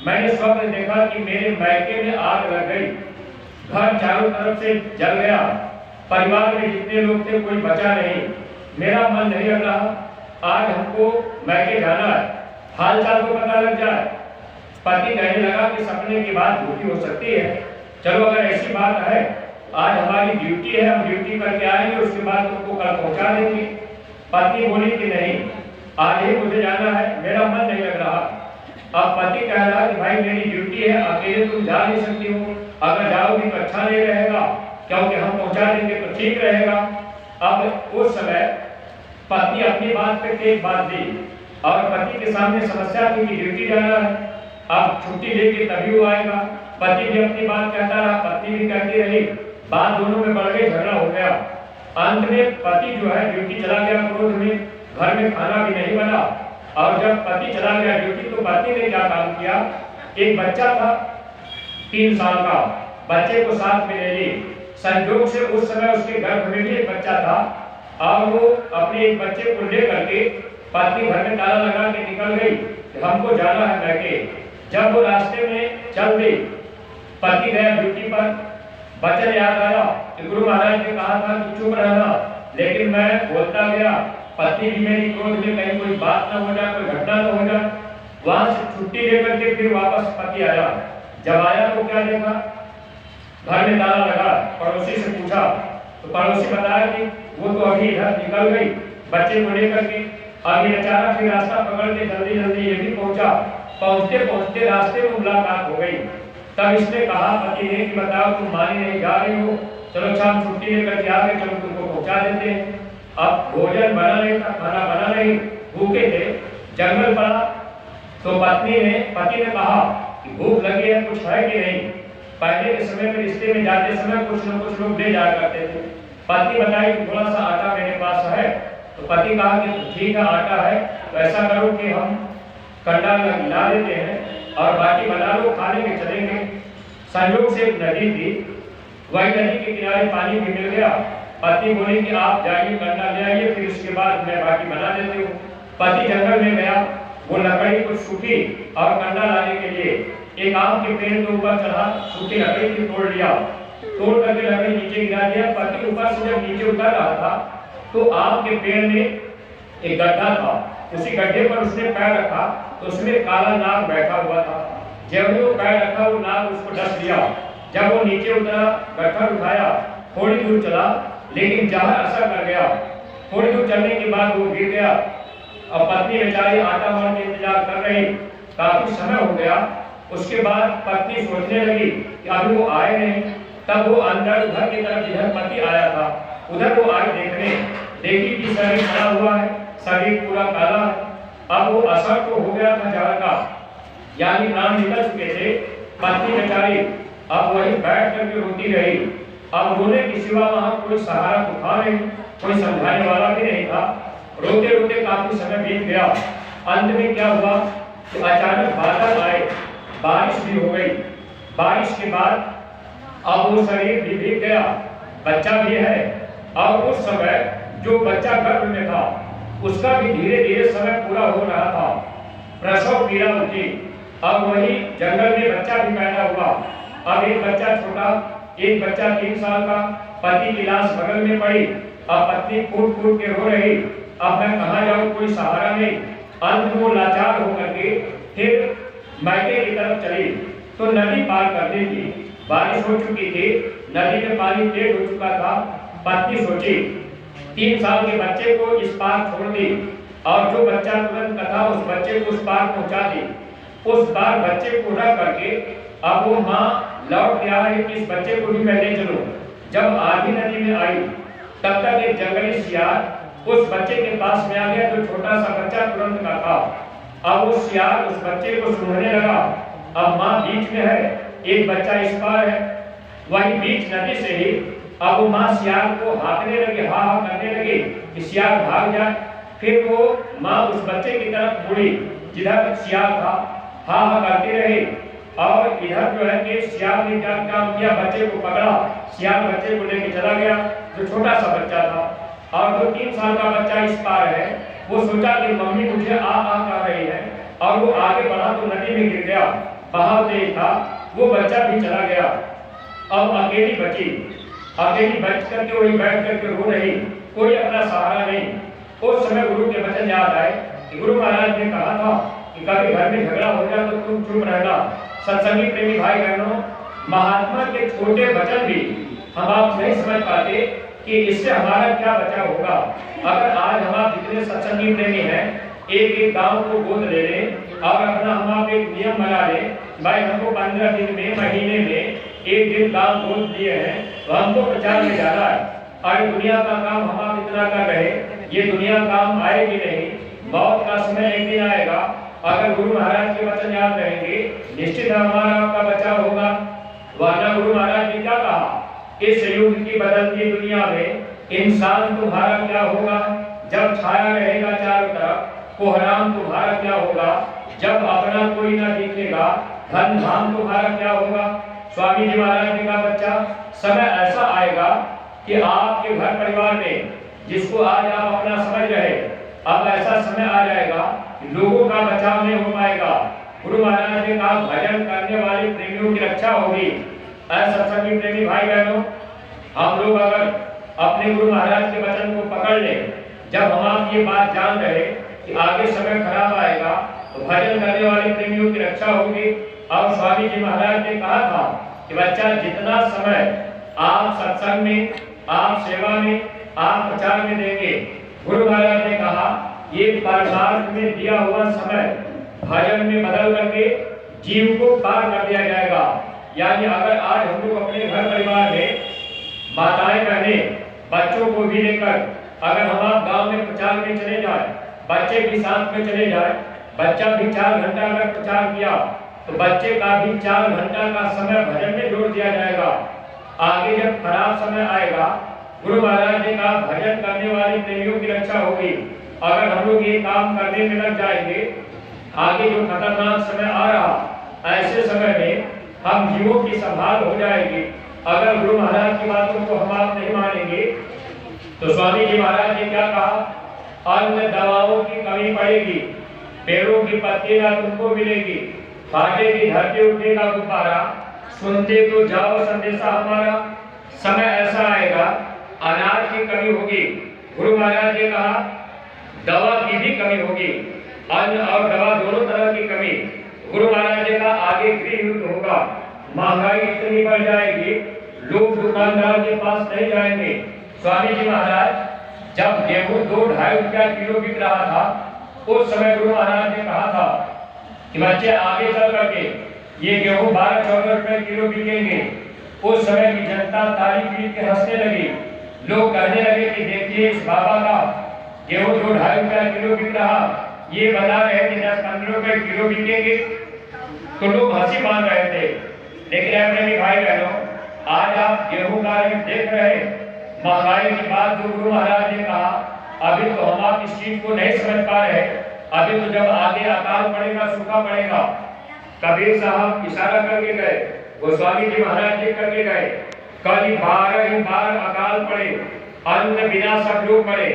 मैंने स्वप्न देखा कि मेरे मायके में आग लग गई, घर चारों तरफ से जल गया, परिवार में जितने लोग थे कोई बचा नहीं, मेरा मन नहीं लग रहा। आज हमको मायके जाना है, हाल चाल को पता लग जाए। पति कहने लगा कि सपने की बात झूठी हो सकती है, चलो अगर ऐसी बात है आज हमारी ड्यूटी है, हम ड्यूटी करके आएंगे, उसके बाद तुमको कल पहुंचा देंगे। पत्नी बोली कि नहीं, आज ही मुझे जाना है, मेरा मन नहीं लग रहा। अब पति कह रहा कि भाई मेरी ड्यूटी है, अकेले तुम जा नहीं सकती हो, अगर जाओगी तो अच्छा नहीं रहेगा, क्योंकि हम पहुंचा देंगे तो ठीक रहेगा। अब उस समय पत्नी अपनी बात पे टेक बात दी और पति के सामने समस्या थी कि ड्यूटी जाना है, अब छुट्टी लेके तभी वो आएगा। पति भी अपनी बात कहता रहा, पत्नी भी कहती रही, बात दोनों में बढ़ गई, झगड़ा हो गया। अंत में पति जो है ड्यूटी चला गया क्रोध में, घर में खाना भी नहीं बना। और जब पति चला गया ड्यूटी तो पत्नी ने क्या काम किया, एक बच्चा था 3 साल का, बच्चे को साथ में ले ली। संयोग से उस समय उसके गर्भ में भी एक बच्चा था और वो अपने एक बच्चे को ले करके पत्नी घर में ताला लगा के निकल गई कि हमको जाना है मायके। जब वो रास्ते में चल गई, पति गया ड्यूटी पर, वचन याद आया कि गुरु महाराज ने कहा था कि चुप रहना, लेकिन मैं बोलता गया। पत्नी भी मेरी क्रोध में कहीं कोई बात ना हो जाए, कोई घटना ना हो जाए। वहां से छुट्टी लेकर के फिर वापस पति आया। जब आया तो क्या देखा, घर में ताला लगा। पड़ोसी से पूछा तो पड़ोसी बताया कि वो तो अभी इधर निकल गई बच्चे को लेकर के। आगे अचानक फिर रास्ता पकड़ के जल्दी जल्दी ये भी पहुंचा। पहुंचते पहुंचते रास्ते में मुलाकात हो गई। तब इसने कहा पति ने कि बताओ तुम मानी नहीं जा रही हो, चलो शाम छुट्टी लेकर के आ गए, चलो तुमको पहुंचा देते हैं। अब भोजन बना नहीं था, खाना बना नहीं, भूखे थे, जंगल पड़ा। तो पति ने कहा कि भूख लगी है, कुछ है कि नहीं। पहले के समय में रिश्ते में जाते समय कुछ न कुछ लोग ले जाया करते थे। पत्नी बताई कि थोड़ा सा आटा मेरे पास है। तो पति कहा कि ठीक है आटा है, तो ऐसा करो कि हम कंडा ला देते हैं और बाटी बना लो, खाने के चलेंगे। संयोग से एक नदी थी, वही नदी के किनारे पानी भी मिल गया। पत्नी बोली कि आप जाइए कंडा ले आइए, फिर उसके बाद मैं बाटी बना देती हूँ। पति जंगल में गया, वो लकड़ी कुछ सूखी और कंडा लाने के लिए एक आम के पेड़ के ऊपर चढ़ा, सूखी लकड़ी की तोड़ लिया, तोड़ करके लकड़ी नीचे गिरा दिया। पति ऊपर से जब नीचे उतर रहा था तो आम के पेड़ में एक गड्ढा था, उसी गड्ढे पर उसने पैर रखा तो उसमें काला नाग बैठा हुआ था। जब वो पैर रखा वो नाग उसको डस दिया। जब वो नीचे उतरा, गड्ढा उठाया, थोड़ी दूर चला, लेकिन जहर असर कर गया। थोड़ी दूर चलने के बाद वो गिर गया। अब पत्नी बेचारी आटा मार के इंतजार कर रही, काफी समय हो गया। उसके बाद पत्नी सोचने लगी कि अभी वो आए नहीं। तब वो अंदर घर की तरफ जिधर पति आया था उधर वो आई देखने, देखी कि शरीर खड़ा हुआ है, शरीर पूरा काला है। अब वो असर तो हो गया था जहर का, यानी प्राण निकल चुके थे। पत्नी बेचारी अब वही बैठ करके रोती रही। अब रोने के सिवा वहां कोई सहारा तो था नहीं, कोई समझाने वाला भी नहीं था। रोते रोते काफी समय बीत गया। अंत में क्या हुआ कि अचानक बादल आए, बारिश भी हो गई। बारिश के बाद अब वो शरीर भी भीग गया, बच्चा भी है। और उस समय जो बच्चा गर्भ में था उसका भी धीरे धीरे समय पूरा हो रहा था। प्रसव पीड़ा उठी। अब वही जंगल में बच्चा भी पैदा हुआ। अब एक बच्चा छोटा, एक बच्चा 3 साल का। पति की लाश बगल में पड़ी। अब पत्नी फूट फूट के रो रही, अब मैं कहाँ जाऊँ, कोई सहारा नहीं। अंत में वो लाचार होकर के फिर मायके की तरफ चली तो नदी पार करने की बारिश हो चुकी थी, नदी में पानी तेज हो चुका था। पत्नी सोची 3 साल के बच्चे को इस पार छोड़ दी और जो बच्चा तुरंत था उस बच्चे को उस पार पहुंचा दी। उस पार बच्चे को रख करके अब वो माँ लौट गया है कि इस बच्चे को भी मैं ले चलूं। जब आधी नदी में आई तब तक एक जंगली सियार उस बच्चे के पास में आ गया जो छोटा सा बच्चा तुरंत का था। अब वो सियार उस बच्चे को सूंघने लगा। अब माँ बीच में है, एक बच्चा इस पार है। वही बीच नदी से ही अब वो माँ सियार को हाँकने लगी, हाँ हाँ करने लगी कि सियार भाग जाए। फिर वो माँ उस बच्चे की तरफ मुड़ी जिधर सियार था, हाँ हाँ करती रही। और इधर जो है कि सियार ने क्या काम किया, बच्चे को पकड़ा, सियार बच्चे को लेके चला गया, जो छोटा सा बच्चा था। और जो 3 साल का बच्चा इस पार है, वो सोचा कि मम्मी मुझे आ कर रही है, और वो आगे बढ़ा तो नदी में गिर गया, बहाव तेज था, वो बच्चा भी चला गया। अब अकेली बची, अकेली बच करके वही बैठ करके रो रही, कोई अपना सहारा नहीं। उस समय गुरु के वचन याद आए कि गुरु महाराज ने कहा था कि कभी घर में झगड़ा हो जाए तो तुम चुप रहना। सत्संगी प्रेमी भाई बहनों, महात्मा के छोटे वचन भी हम आप नहीं समझ पाते कि इससे हमारा क्या बचा होगा। अगर आज हम आप जितने सत्संगी प्रेमी हैं, एक एक गांव को गोद ले लें और अपना हम आप एक नियम बना लें, भाई हमको 15 दिन में, महीने में एक दिन गांव गोद दिए हैं तो हमको प्रचार में जाना है। और दुनिया का काम हम आप इतना कर रहे, ये दुनिया काम आएगी नहीं, मौत का समय एक दिन आएगा। अगर गुरु महाराज के वचन याद रहेंगे, निश्चित हमारा आपका बचाव होगा। वरना गुरु महाराज ने क्या कहा, इस युग की बदलती दुनिया में इंसान तुम्हारा क्या होगा, जब छाया रहेगा चारों तरफ, कोहराम तुम्हारा क्या होगा, जब अपना कोई ना दिखेगा, धन धाम तुम्हारा क्या होगा। स्वामी जी महाराज ने कहा, बच्चा समय ऐसा आएगा कि आपके घर परिवार में, जिसको आज आप अपना समझ रहे, अब ऐसा समय आ जाएगा कि लोगों का बचाव नहीं हो पाएगा। गुरु महाराज ने कहा, भजन करने वाले प्रेमियों की रक्षा होगी। सत्संगी प्रेमी भाई बहनों, हम लोग अगर अपने गुरु महाराज के वचन को पकड़ लें, जब हम आप ये बात जान रहे कि आगे समय खराब आएगा तो भजन करने वाले प्रेमियों की रक्षा होगी। और स्वामी जी महाराज ने कहा था कि बच्चा जितना समय आप सत्संग में, आप सेवा में, आप प्रचार में देंगे, गुरु महाराज ने कहा ये परमार्थ में दिया हुआ समय भजन में बदल करके जीव को पार कर दिया जाएगा। यानी अगर आज हम लोग अपने घर परिवार में माताएं बहनें बच्चों को भी लेकर अगर हम आप गांव में प्रचार में चले जाए, बच्चे भी साथ में चले जाए, बच्चा भी 4 घंटा अगर प्रचार किया तो बच्चे का भी 4 घंटा का समय भजन में जोड़ दिया जाएगा। आगे जब खराब समय आएगा, गुरु महाराज ने कहा भजन करने वाले प्रेमियों की रक्षा होगी। अगर हम लोग ये काम करने में लग जाएंगे, आगे जो खतरनाक समय आ रहा, ऐसे समय में हम जीवों की संभाल हो जाएगी। अगर गुरु महाराज की बातों को हम आप नहीं मानेंगे तो स्वामी जी महाराज ने क्या कहा, अन्न दवाओं की कमी पड़ेगी, पेड़ों की पत्तियां तुमको मिलेगी, फाटेगी धरती उठेगा गुब्बारा, सुनते तो जाओ संदेशा हमारा। समय ऐसा आएगा अनाज की कमी होगी, गुरु महाराज ने कहा दवा की भी कमी होगी, अन्न और दवा दोनों तरह की कमी। गुरु महाराज ने कहा आगे गृह युद्ध होगा, महंगाई इतनी बढ़ जाएगी, लोग दुकानदार के पास नहीं जाएंगे। स्वामी जी महाराज जब गेहूं 2-2.5 रुपया किलो बिक रहा था, उस समय गुरु महाराज ने कहा था कि बच्चे आगे चल करके ये गेहूं 12-14 रुपए किलो बिकेंगे। उस समय की जनता ताली पीट के हंसने लगी, लोग कहने लगे कि देखिए इस बाबा का गेहूं 2-2.5 रुपया किलो बिक रहा, ये बता रहे कि 10-15 रुपए किलो बिकेंगे, तो लोग हंसी मान रहे थे। लेकिन अपने भाई बहनों, आज आप गेहूं का रेट देख रहे, महंगाई की बात जो गुरु महाराज ने कहा, अभी तो हम आप इस चीज को नहीं समझ पा रहे। अभी तो जब आगे अकाल पड़ेगा, सूखा पड़ेगा, कबीर साहब इशारा करके गए, गोस्वामी जी महाराज जी करके गए, कल 12 बार अकाल पड़े, अन्न बिना सब लोग मरे।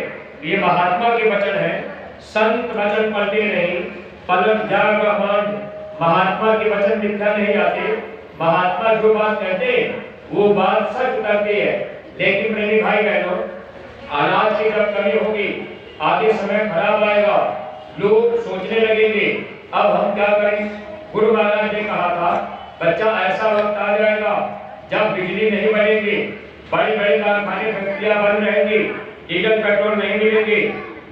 ये महात्मा के वचन है, संत वचन पढ़ते नहीं, पलक जाग अमान। महात्मा के वचन मिथ्या नहीं आते, महात्मा जो बात कहते वो बात सच उतरती है। लेकिन मेरे भाई बहनों, अनाज की जब कमी होगी, आगे समय खराब आएगा, लोग सोचने लगेंगे अब हम क्या करें। गुरु महाराज ने कहा था बच्चा ऐसा वक्त आ जाएगा जब बिजली नहीं बढ़ेगी, बड़ी बड़ी कारखाने फैक्ट्रियां बंद रहेंगी, डीजल पेट्रोल नहीं मिलेंगे,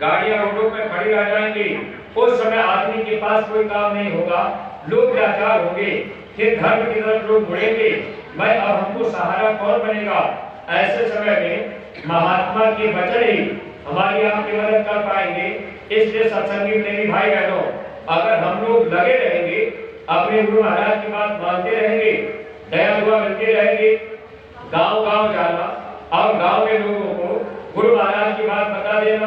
गाड़ियां रोडों पर खड़ी रह जाएंगी। उस समय आदमी के पास कोई काम नहीं होगा, लोग लाचार होंगे, फिर धर्म की तरफ लोग मुड़ेंगे, मैं अब हमको सहारा कौन बनेगा। ऐसे समय में महात्मा के वचन ही हमारी आपकी मदद कर पाएंगे। इसलिए सत्संगी प्रेमी भाई बहनों, अगर हम लोग लगे रहेंगे, अपने गुरु महाराज की बात मानते रहेंगे, दया दुआ मिलते रहेंगे, गांव गांव जाना, और गांव के लोगों को गुरु महाराज की बात बता देना।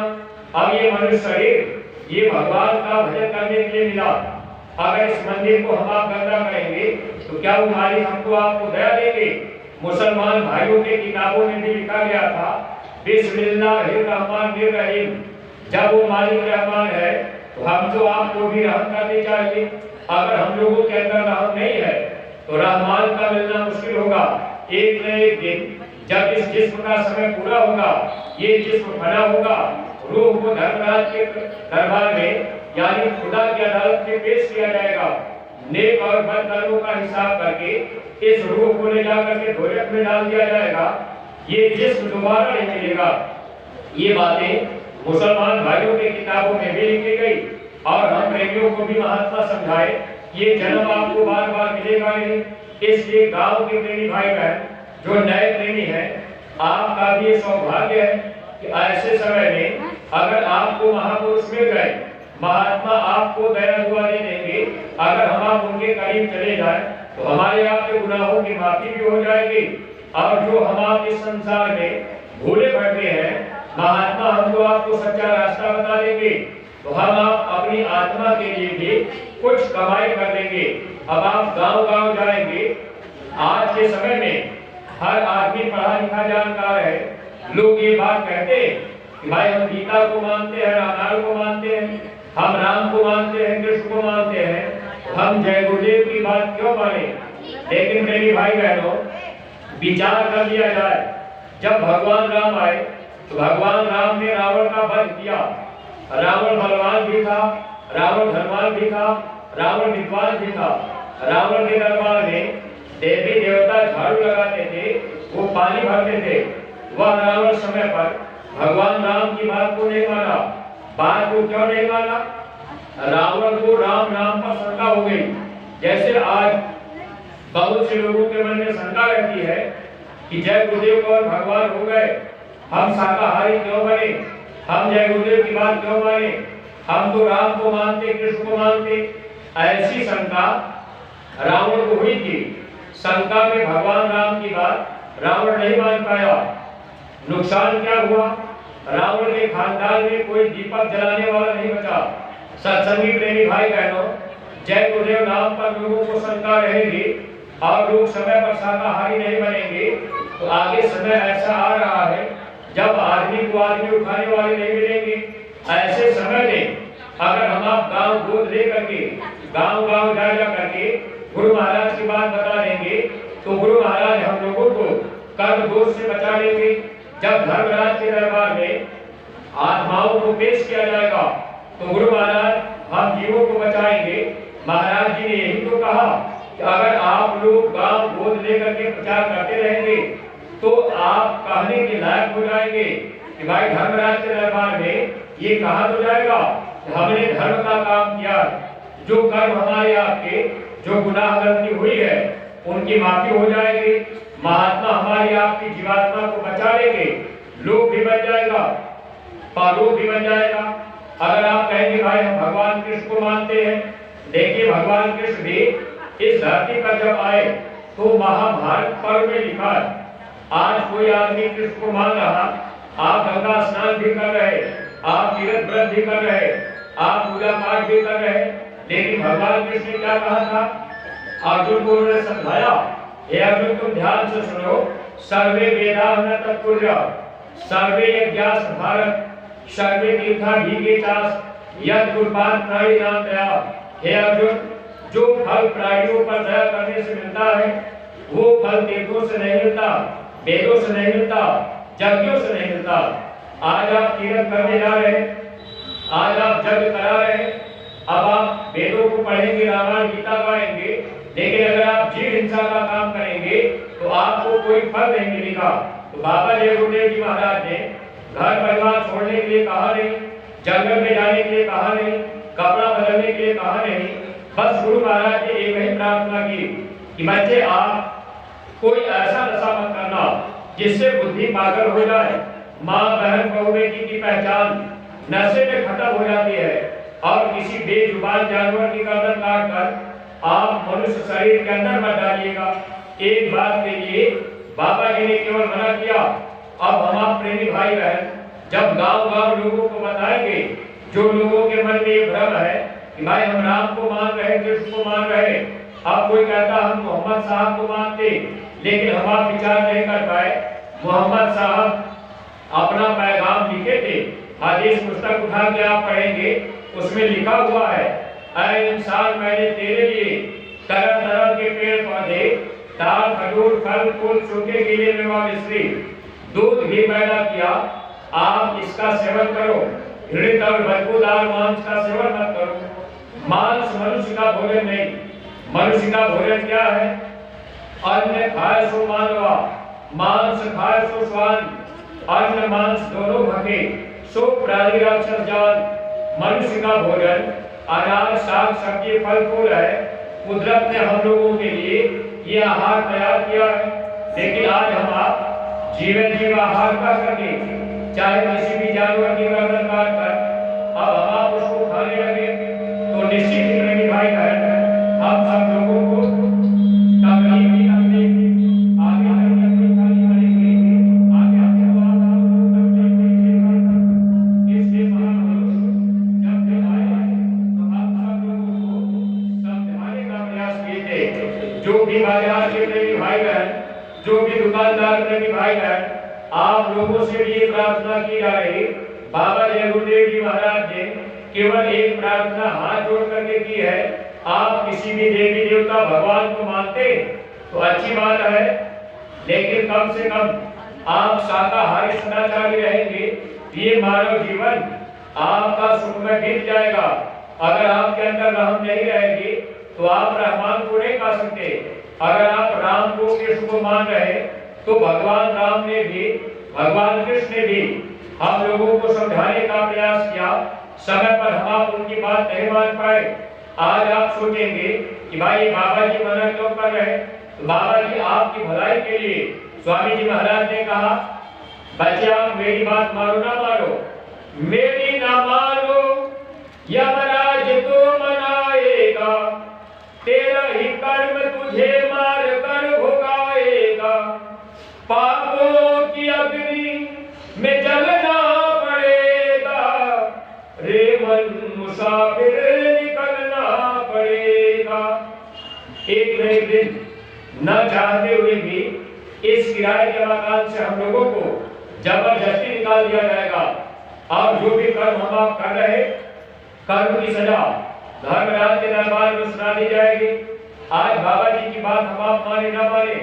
अब ये मनुष्य शरीर ये भगवान का भजन करने के लिए मिला, अगर इस मंदिर को हम आप गंदा करेंगे तो क्या वो मालिक हमको आपको दया देंगे? मुसलमान भाइयों के किताबों में भी लिखा गया था बिस्मिल्लाहिर्रहमानिर्रहीम, जब वो मालिक रहमान है तो हमको आपको भी रहम करनी चाहिए। अगर हम लोगों के अंदर रहम नहीं है तो रहमान का मिलना मुश्किल होगा। एक न एक दिन जब इस जिस्म का समय पूरा होगा, ये जिस्म फना होगा, रूह को धर्मराज के दरबार में यानी खुदा की अदालत में पेश किया जाएगा। नेक और बद कर्मों का हिसाब करके इस रूह को ले जाकर के ढोलक में डाल दिया जाएगा। ये जिस्म दोबारा नहीं मिलेगा। ये बातें मुसलमान भाइयों के किताबों में भी लिखी गई और हम प्रेमियों को भी महात्मा समझाए ये जन्म आपको बार बार मिलेगा नहीं। इसलिए गांव के प्रेमी भाई बहन जो नए प्रेमी हैं, आपका भी सौभाग्य है कि ऐसे समय में अगर आपको महापुरुष मिल गए, महात्मा आपको दया दुआ दे देंगे। अगर हम आप उनके करीब चले जाएं तो हमारे आपके गुनाहों की माफी भी हो जाएगी। और जो हम आप इस संसार में भूले बैठे हैं, महात्मा हमको आपको सच्चा रास्ता बता देंगे तो हम आप अपनी आत्मा के लिए भी कुछ कमाई कर लेंगे। अब आप गांव-गांव जाएंगे। आज के समय में हर आदमी पढ़ा लिखा जानकार है। लोग ये बात कहते हैं कि भाई हम गीता को मानते हैं, रामायण को मानते हैं, हम राम को मानते हैं, कृष्ण को मानते हैं, हम जय गुरुदेव की बात क्यों माने? लेकिन मेरी भाई बहनों, विचार कर लिया जाए, जब भगवान राम आए तो भगवान राम ने रावण का वध किया। रावण बलवान भी था, रावण धनवान भी था, रावण विद्वान भी था। रावण के दरबार में देवी देवता झाड़ू लगाते थे, वो पानी भरते थे। वह रावण समय पर भगवान राम की बात को नहीं माना। बात को क्यों नहीं माना? रावण को राम नाम पर शंका हो गई। जैसे आज बहुत से लोगों के मन में शंका रहती है कि जय गुरुदेव और भगवान हो गए, हम शाकाहारी क्यों बने, हम जय गुरुदेव की बात क्यों माने, हम तो राम को मानते, कृष्ण को मानते। ऐसी शंका रावण को हुई थी। शंका में भगवान राम की बात रावण नहीं मान पाया। नुकसान क्या हुआ? रावण के खानदान में कोई दीपक जलाने वाला नहीं बचा। सत्संगी प्रेमी भाई बहनों, जय गुरुदेव नाम पर लोगों को शंका रहेगी और लोग समय पर शाकाहारी नहीं बनेंगे तो आगे समय ऐसा आ रहा है जब आदमी को आदमी उठाने वाले नहीं मिलेंगे। ऐसे समय में अगर हम आप गांव गोद लेकर के गांव-गांव जा करके गुरु महाराज की बात बता देंगे तो गुरु महाराज हम लोगों को कर्म दोष से बचा लेंगे। जब धर्मराज के दरबार में आत्माओं को पेश किया जाएगा तो गुरु महाराज हम जीवों को बचाएंगे। महाराज जी ने यही तो कहा कि अगर आप लोग गांव गोद लेकर के प्रचार करते रहेंगे तो आप कहने के लायक हो जाएंगे कि भाई धर्मराज के दरबार में ये कहा तो जाएगा कि हमने धर्म का काम किया। जो कर्म हमारे आपके जो गुनाह गलती हुई है उनकी माफी हो जाएगी। महात्मा हमारी आपकी जीवात्मा को बचा लेंगे। लोक भी बन जाएगा, परलोक भी बन जाएगा। अगर आप कहेंगे भाई हम भगवान कृष्ण को मानते हैं, देखिए भगवान कृष्ण भी इस धरती पर जब आए तो महाभारत पर्व में लिखा है। आज कोई आदमी कृष्ण को मान रहा, आप गंगा स्नान भी कर रहे, आप तीर्थ व्रत भी कर रहे, आप पूजा पाठ भी कर रहे, लेकिन भगवान कृष्ण ने क्या कहा था? अर्जुन को उन्होंने समझाया, हे अर्जुन तुम ध्यान से सुनो, सर्वे वेदा न तत्पुर्य, सर्वे यज्ञास भारत, सर्वे तीर्था भीगे चास, यद गुरुपाद प्राणी नाम दया। हे अर्जुन, जो फल प्राणियों पर दया करने से मिलता है वो फल तीर्थों से नहीं मिलता, वेदों से नहीं मिलता, यज्ञों से नहीं मिलता। आज आप तीर्थ करने जा रहे हैं, आज आप यज्ञ करा रहे हैं, अब आप वेदों को पढ़ेंगे, रामायण गीता गाएंगे, लेकिन अगर आप जीव हिंसा का काम करेंगे तो आपको कोई फल नहीं मिलेगा। तो बाबा जय गुरुदेव जी महाराज ने घर परिवार छोड़ने के लिए कहा नहीं, जंगल में जाने के लिए कहा नहीं, कपड़ा बदलने के लिए कहा नहीं। बस गुरु महाराज ने एक ही प्रार्थना की कि बच्चे आप कोई ऐसा नशा मत करना जिससे बुद्धि पागल हो जाए। माँ बहन बहू बेटी की पहचान नशे में खत्म हो जाती है और किसी बेजुबान जानवर की गर्दन काट कर आप मनुष्य शरीर के अंदर मत डालिएगा। एक बात के लिए बाबा जी ने केवल मना किया अब हम आप प्रेमी भाई बहन जब गांव-गांव लोगों को बताएंगे, जो लोगों के मन में ये भ्रम है कि भाई हम राम को मान रहे, कृष्ण को मान रहे, अब कोई कहता हम मोहम्मद साहब को मानते, लेकिन हम आप विचार नहीं कर पाए। मोहम्मद साहब अपना पैगाम लिखे थे, हदीस पुस्तक उठा के आप पढ़ेंगे, उसमें लिखा हुआ है, ऐ इंसान मैंने तेरे लिए तरह तरह के पेड़ पौधे, दाल, खजूर, फल, फूल, सूखे गीले मेवा, मिश्री, दूध भी पैदा किया, आप इसका सेवन करो। घृत और बदबूदार मांस का सेवन मत करो। मांस मनुष्य का भोजन नहीं। मनुष्य का भोजन क्या है? अन्न खाए सो मानवा, मांस खाए सो स्वान, अन्न मांस दोनों भगे, सो प्राणी राक्षस जान। मनुष्य का भोजन अनाज, साग, सब्जी, फल, फूल है। कुदरत ने हम लोगों के लिए ये आहार तैयार किया है, लेकिन आज हम आप जीव आहार का करके, चाहे किसी भी जानवर की गर्दन काट कर अब हम आप उसको खाने लगे, तो निश्चित ही मेरे भाई बहन हम सब लोगों को तकलीफ ही तकलीफ, आगे हम परेशानी करेंगे, आगे हम इसलिए महापुरुष जब आए तो हम सब लोगों को समझाने का प्रयास किए थे। जो भी बाजार के प्रेमी भाई बहन, जो भी दुकानदार प्रेमी भाई बहन, आप लोगों से भी प्रार्थना की जा रही, बाबा जय गुरुदेव जी महाराज ने केवल एक प्रार्थना हाथ जोड़ करके की है। आप किसी भी देवी देवता भगवान को मानते तो अच्छी बात है, लेकिन कम से कम आप शाकाहारी सदाचारी रहेंगे, ये मानव जीवन आपका सुख में बीत जाएगा। अगर आपके अंदर रहम नहीं रहेगी तो आप रहमान को नहीं पा सकते। अगर आप राम को, कृष्ण को मान रहे तो भगवान राम ने भी, भगवान कृष्ण ने भी हम लोगों को समझाने का प्रयास किया, समय पर हम आप उनकी बात नहीं मान पाए। आज आप सोचेंगे कि भाई बाबा जी मना क्यों कर रहे, तो बाबा जी आपकी भलाई के लिए, स्वामी जी महाराज ने कहा बच्चे आप मेरी बात मानो ना मानो, मेरी ना मानो यमराज तो मनाएगा, तेरा ही कर्म तुझे मार कर भुगाएगा, पापों की अग्नि में जलना पड़ेगा, रे मन मुसाफिर निकलना पड़ेगा। एक न एक दिन न चाहते हुए भी इस किराए के मकान से हम लोगों को जबरदस्ती निकाल दिया जाएगा। और जो भी कर्म हम आप कर रहे, कर्म की सजा धर्मराज के दरबार में सुना दी जाएगी। आज बाबा जी की बात हम आप माने ना माने,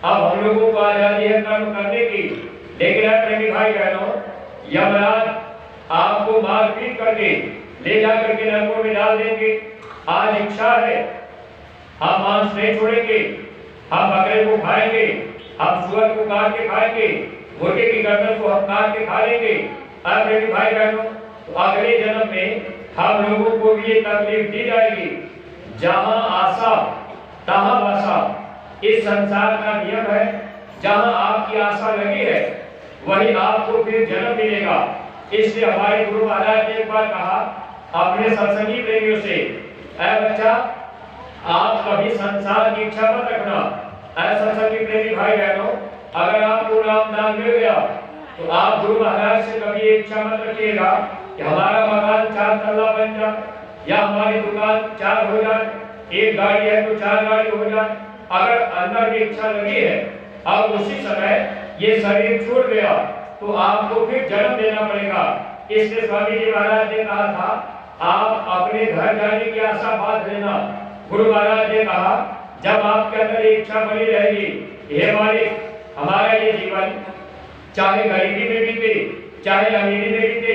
अब हम लोगों को आजादी है कर्म करने की, लेकिन प्रेमी भाई बहनों, यमराज आपको मारपीट करके ले जाकर के नरकों में डाल देंगे। आज इच्छा है हम मांस नहीं छोड़ेंगे, हम बकरे को खाएंगे, हम सुअर को काट के खाएंगे, मुर्गे की गर्दन को हम काट के खा लेंगे। प्रेमी भाई बहनों, तो अगले जन्म में हम लोगों को भी ये तकलीफ दी जाएगी। जहां आशा तहां आशा, इस संसार का नियम है। जहां आपकी आशा लगी है वही आपको फिर जन्म मिलेगा। इसलिए हमारे गुरु महाराज ने एक बार कहा अपने सत्संगी प्रेमियों से, ऐ बच्चा आप कभी संसार की इच्छा मत रखना। ऐ सत्संगी प्रेमी भाई बहनों, अगर आपको राम नाम मिल गया तो आप गुरु महाराज से कभी इच्छा मत रखिएगा कि हमारा मकान 4 तल्ला बन जाए या हमारी दुकान 4 हो जाए, एक गाड़ी है तो 4 गाड़ी हो जाए। अगर अंदर की इच्छा लगी है और उसी समय ये शरीर छूट गया तो आपको फिर जन्म देना पड़ेगा। इसलिए स्वामी जी महाराज ने कहा था आप अपने घर जाने की आशा बांध लेना। गुरु महाराज ने कहा जब आपके अंदर इच्छा बनी रहेगी, हे मालिक हमारा ये जीवन चाहे गरीबी में बीते, चाहे अमीरी में बीते,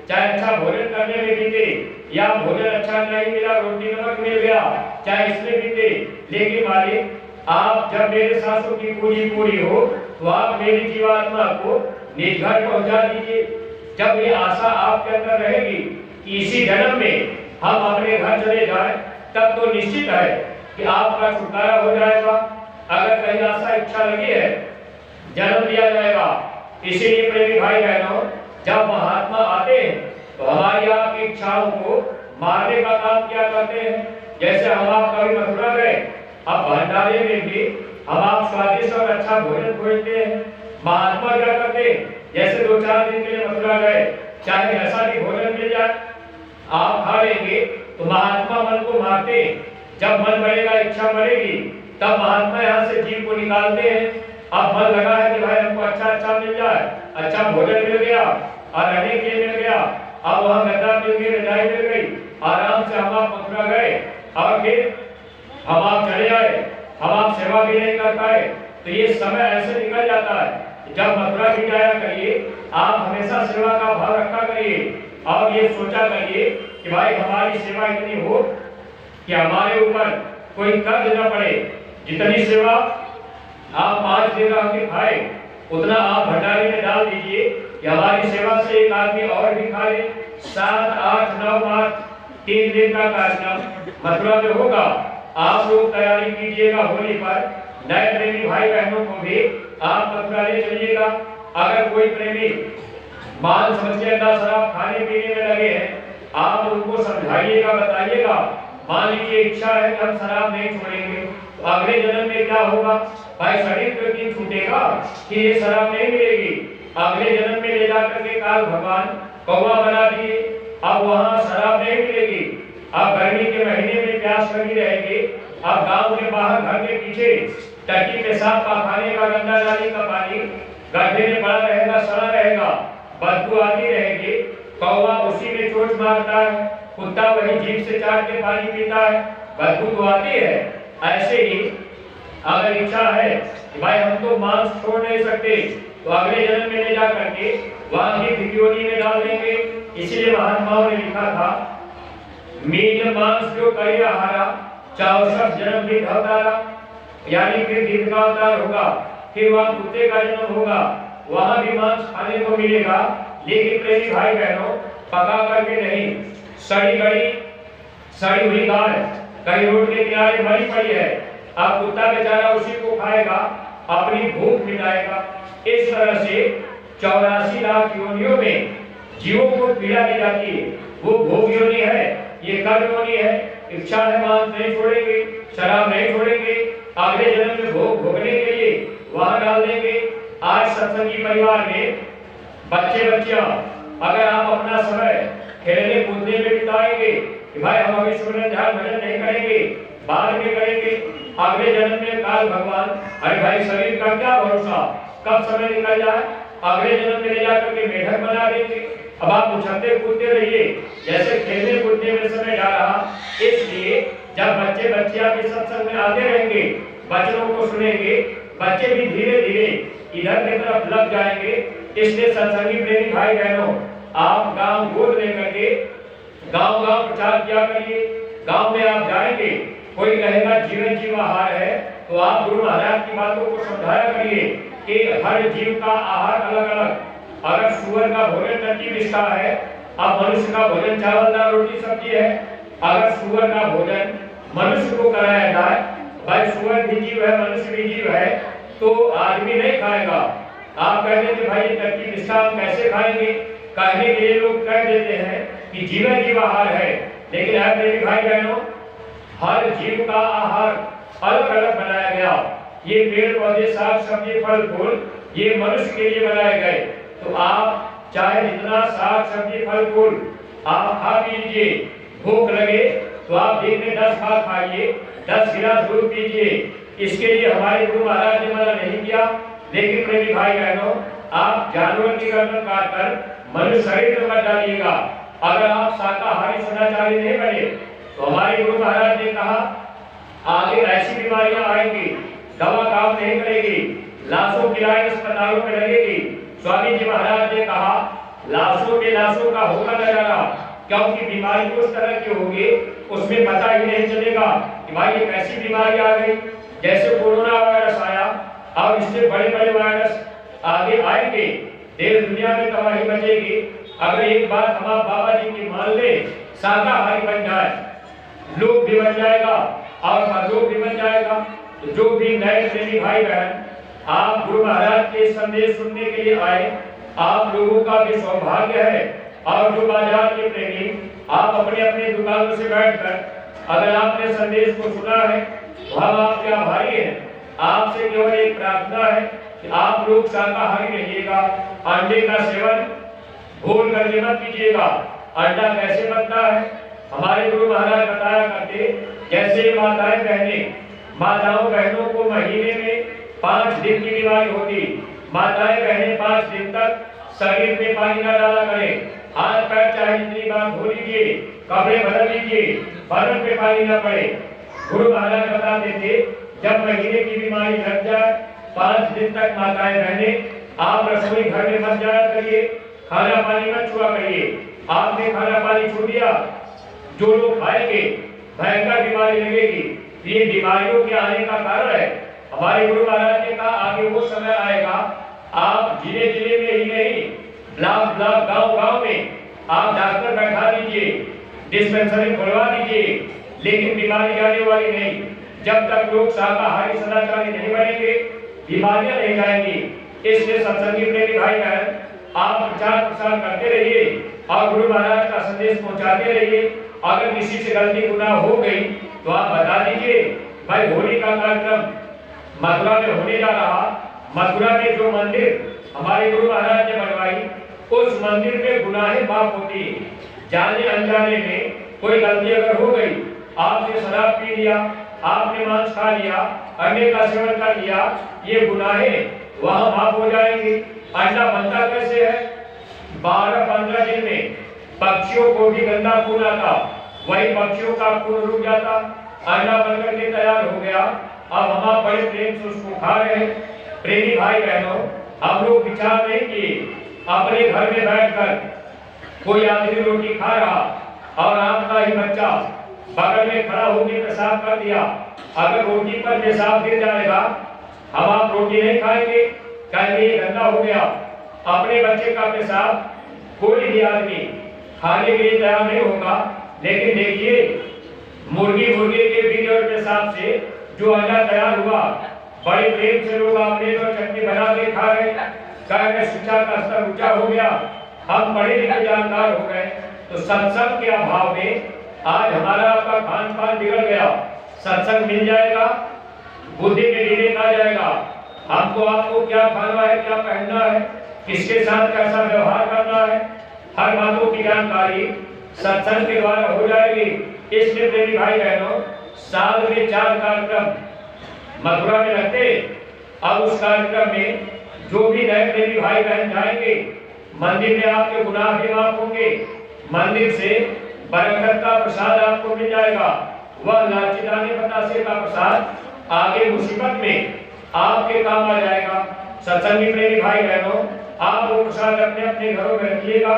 चाहे अच्छा भोजन करने में बीते या भोजन अच्छा नहीं मिला, रोटी नमक मिल गया, चाहे इसमें बीते, लेकिन मालिक आप जब मेरे सांसों की पूरी पूरी हो तो आप मेरी जीवात्मा को निज घर पहुंचा दीजिए। जब ये आशा आपके अंदर रहेगी कि इसी जन्म में हम अपने घर चले जाएं, तब तो निश्चित है कि आपका छुटकारा हो जाएगा। अगर कहीं आशा इच्छा लगी है, जन्म दिया जाएगा। इसीलिए प्रेमी भाई बहनों, जब महात्मा आते हैं तो हमारी आपकी इच्छाओं को मारने का काम क्या करते हैं। जैसे हम आप कभी मथुरा गए, अब भंडारे में भी हम आप स्वादिष्ट और अच्छा भोजन खोजते हैं, महात्मा क्या करते, जैसे 2-4 दिन के लिए मथुरा गए, चाहे ऐसा भी भोजन मिल जाए आप खा लेंगे, तो महात्मा मन को मारते। जब मन बढ़ेगा, इच्छा बढ़ेगी, तब महात्मा यहाँ से जीव को निकालते हैं। अब मन लगा है कि भाई हमको अच्छा मिल जाए, अच्छा भोजन मिल गया और रहने के लिए मिल गया, अब वहाँ गद्दा मिल गई, रजाई मिल गई, आराम से हम आप मथुरा गए और फिर हम आप चले आए, हम आप सेवा भी नहीं कर पाए, तो ये समय ऐसे निकल जाता है। जब मथुरा भी जाया करिए, आप हमेशा सेवा का भाव रखा करिए और ये सोचा करिए कि भाई हमारी सेवा इतनी हो कि हमारे ऊपर कोई कर्ज न पड़े। जितनी सेवा आप 5 दिन रह के खाए, उतना आप भंडारे में डाल दीजिए कि हमारी सेवा से एक आदमी और भी खा ले। 7, 8, 9 मार्च 3 दिन का कार्यक्रम मथुरा में होगा। आप लोग तैयारी कीजिएगा होली पर। नए प्रेमी भाई बहनों को भी आप मथुरा ले चलिएगा। अगर कोई प्रेमी मांस मछली शराब खाने पीने में लगे हैं, आप उनको समझाइएगा, बताइएगा। मान लीजिए इच्छा है कि हम शराब नहीं छोड़ेंगे, तो अगले जन्म में क्या होगा? भाई शरीर तो दिन छूटेगा कि ये शराब नहीं मिलेगी। अगले जन्म में ले जाकर के काल भगवान कौवा बना दिए, अब वहाँ शराब नहीं मिलेगी। अब गर्मी के महीने में प्यास लगी रहेगी, अब गांव के बाहर घर के पीछे टट्टी पेशाब पाखाने का गंदा नाली का पानी गड्ढे में पड़ा रहेगा, सड़ा रहेगा, बदबू आती रहेगी। कौवा उसी में चोट मारता है, कुत्ता वही जीभ से चाट के पानी पीता है, बदबू तो आती है। ऐसे ही अगर इच्छा है कि भाई हम तो मांस छोड़ नहीं सकते, तो अगले जन्म में ले जा करके वहां की भिगोनी में डाल देंगे। इसलिए महात्माओं ने लिखा था, मीट मांस जो करी आहारा, 64 जन्म भी ढलतारा। यानी फिर गिद्ध का अवतार होगा, फिर वहां कुत्ते का जन्म होगा, वहां भी मांस खाने को मिलेगा। लेकिन प्रेमी भाई बहनों, पका करके नहीं, सड़ी गड़ी सड़ी हुई गाय कहीं रोड के किनारे मरी पड़ी है, अब कुत्ता बेचारा उसी को खाएगा, अपनी भूख मिटाएगा। इस तरह से 84 लाख योनियों में जीवों को पीड़ा दी जाती है। वो भोग योनि है, ये कर्म योनि है। इच्छा है मांस नहीं छोड़ेंगे, शराब नहीं छोड़ेंगे, अगले जन्म में भोग भोगने के लिए वहां डाल देंगे। आज सत्संगी परिवार में बच्चे बच्चियां अगर आप अपना समय खेलने कूदने में बिताएंगे कि भाई हम अभी सुमरन ध्यान भजन नहीं करेंगे, बाद में करेंगे, अगले जन्म में काल भगवान, अरे भाई शरीर का क्या भरोसा, कब समय निकल जाए, अगले जन्म में ले जाकर के मेढक बना देंगे। अब आप उछलते कूदते रहिए, जैसे खेलने कूदने में समय जा रहा। इसलिए जब बच्चे बच्चियां भी सत्संग में आते रहेंगे, बच्चों को सुनेंगे, बच्चे भी धीरे धीरे इधर की तरफ लग जाएंगे। इसलिए सत्संगी प्रेमी भाई बहनों, आप गांव गोद लेकर के गांव गांव प्रचार किया करिए। गांव में आप जाएंगे, कोई कहेगा जीवन जीव आहार है, तो आप गुरु महाराज की बातों को समझाया करिए कि हर जीव का आहार अलग अलग। अगर सुअर का भोजन टट्टी मिष्ठा है, अब मनुष्य का भोजन चावल दाल रोटी सब्जी है। अगर सुअर का भोजन मनुष्य को कराया जाए, भाई सुअर भी जीव है, मनुष्य भी जीव है, तो आदमी नहीं खाएगा। आप कहते हैं कि भाई टट्टी मिष्ठा हम कैसे खाएंगे? कहने के लिए लोग कह देते हैं कि जीवन जीव आहार है, लेकिन आप मेरे भाई बहनों, हर जीव का आहार अलग अलग बनाया गया। ये पेड़ पौधे साग सब्जी फल फूल ये मनुष्य के लिए बनाए गए। तो आप चाहे जितना साग सब्जी फल फूल आप खा लीजिए, भूख लगे तो आप दिन में 10 भाग खाइए, 10 गिलास दूध पीजिए। इसके लिए हमारे गुरु महाराज ने मना नहीं किया। लेकिन प्रेमी भाई बहनों, आप जानवर की गर्दन काटकर मनुष्य शरीर में मत डालिएगा। अगर आप शाकाहारी सदाचारी नहीं बने, तो हमारे गुरु महाराज ने कहा आगे ऐसी बीमारियां आएंगी, दवा काम नहीं करेगी, लाशों की लाइन अस्पतालों में लगेगी। स्वामी जी महाराज ने कहा लाशों का होगा नजारा, क्योंकि बीमारी उस तरह की होगी उसमें पता ही नहीं चलेगा कि भाई ये कैसी बीमारी आ गई। जैसे कोरोना वायरस आया और इससे बड़े बड़े वायरस आगे आएंगे, देश दुनिया में तबाही मचेगी। अगर एक बात हम बाबा जी की मान ले, शाकाहारी बन जाए, लोग भी बन जाएगा और परलोक भी बन जाएगा। तो जो भी नए प्रेमी भाई बहन आप गुरु महाराज के संदेश सुनने के लिए आए, आप लोगों का भी सौभाग्य है। और जो बाजार के प्रेमी आप अपने अपने दुकानों से बैठकर अगर आपने संदेश को सुना है, तो हम आपके आभारी हैं। आपसे केवल एक प्रार्थना है कि आप लोग शाकाहारी रहिएगा, अंडे का सेवन भूल करके मत कीजिएगा। अंडा कैसे बनता है, हमारे गुरु महाराज बताया करते, जैसे माताओं बहनों को महीने में 5 दिन की बीमारी होती, माताएं बहनें 5 दिन तक शरीर में पानी न डाला करें, हाथ पैर चाहे जितनी बार धो लीजिए, कपड़े बदल लीजिए, बदन पे पानी न पड़े। गुरु महाराज बताते थे जब महीने की बीमारी लग जाए 5 दिन तक माताएं बहनें आप रसोई घर में मत जाया करिए, खाना पानी मत छुआ करिए। आपने खाना पानी छू दिया, जो लोग खाएंगे भयंकर बीमारी लगेगी। ये बीमारियों के आने का कारण है। हमारे गुरु महाराज ने कहा आगे वो समय आएगा, आप जिले जिले में ही नहीं, ब्लॉक ब्लॉक गांव गांव में आप डॉक्टर बैठा दीजिए, डिस्पेंसरी खुलवा दीजिए, लेकिन बीमारी आने वाली नहीं। जब तक लोग शाकाहारी सदाचारी नहीं बनेंगे बीमारियां नहीं जाएंगी। इसलिए सत्संगी प्रेमी भाई बहन आप प्रचार प्रसार करते रहिए और गुरु महाराज का संदेश पहुंचाते रहिए। अगर किसी से गलती गुनाह हो गई तो आप बता दीजिए। भाई होली का कार्यक्रम मथुरा में होने जा रहा, मथुरा में जो मंदिर हमारे गुरु महाराज ने बनवाई उस मंदिर में गुनाहें माफ होती है। जाने अनजाने में कोई गलती अगर हो गई, आपने शराब पी लिया, आपने मांस खा लिया, अंडे का सेवन कर लिया, ये गुनाहें वहां माफ हो जाएंगी। अंडा बनता कैसे है, 12-15 दिन में पक्षियों को भी गंदा खून आता, वही पक्षियों का खून रुक जाता, अंडा बनकर के तैयार हो गया। अब हम बड़े प्रेम से उसको खा रहे हैं। प्रेमी भाई बहनों, हम लोग विचार नहीं किए, अपने घर में बैठकर कोई आदमी रोटी खा रहा और आपका ही बच्चा बगल में खड़ा होकर पेशाब कर दिया। अगर रोटी पर पेशाब गिर जाएगा, हम आप रोटी नहीं खाएंगे, कहेंगे ये गंदा हो गया। अपने बच्चे का पेशाब कोई भी आदमी खाने के लिए तैयार नहीं होगा, लेकिन देखिए मुर्गे के बीज और पेशाब से जो अंडा तैयार हुआ, बड़े प्रेम से लोग आपने और चटनी बना के खा रहे, कह रहे शिक्षा का स्तर ऊंचा हो गया, हम पढ़े लिखे जानकार हो गए। तो सत्संग के अभाव में आज हमारा आपका खान पान बिगड़ गया। सत्संग मिल जाएगा, बुद्धि में विवेक आ जाएगा, हमको आपको क्या खाना है, क्या पहनना है, किसके साथ कैसा व्यवहार करना है, हर बातों की जानकारी सत्संग के द्वारा हो जाएगी। इसलिए प्रेमी भाई बहनों, साल में 4 कार्यक्रम मथुरा में रखते। अब उस कार्यक्रम में जो भी नए प्रेमी भाई बहन जाएंगे, मंदिर में आपके गुनाह भी माफ होंगे, मंदिर से बरकत का प्रसाद आपको मिल जाएगा। वह लालचीदानी बतासे का प्रसाद आगे मुसीबत में आपके काम आ जाएगा। सत्संगी प्रेमी भाई बहनों, आप वो प्रसाद अपने अपने घरों में रखिएगा,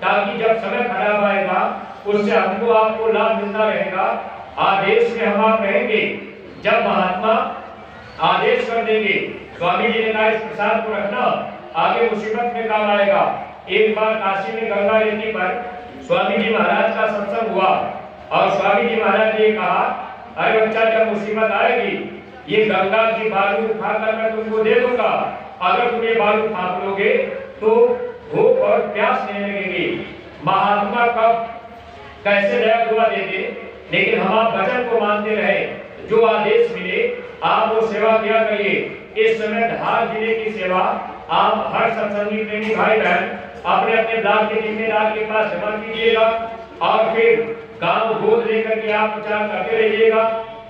ताकि जब समय खराब आएगा उससे हमको आपको लाभ मिलता रहेगा। आदेश में हम आप रहेंगे, जब महात्मा आदेश कर देंगे, स्वामी जी ने कहा इस प्रसाद को रखना, आगे मुसीबत में काम आएगा। एक बार काशी में गंगा रेती पर स्वामी जी महाराज का सत्संग हुआ और स्वामी जी महाराज ने कहा, अरे बच्चा जब मुसीबत आएगी ये गंगा की बालू उठाकर मैं तुमको दे दूंगा, अगर तुम ये बालू थाप लोगे तो भूख और प्यास नहीं लगेगी। महात्मा कब कैसे दया दुआ देते, लेकिन हम आप वचन को मानते रहे, जो आदेश मिले आप वो सेवा किया करिए। इस समय धार जिले की सेवा आप हर सत्संगी प्रेमी भाई बहन अपने अपने ब्लॉक के जिम्मेदार के पास जमा कीजिएगा और फिर गांव गोद लेकर के आप प्रचार करते रहिएगा।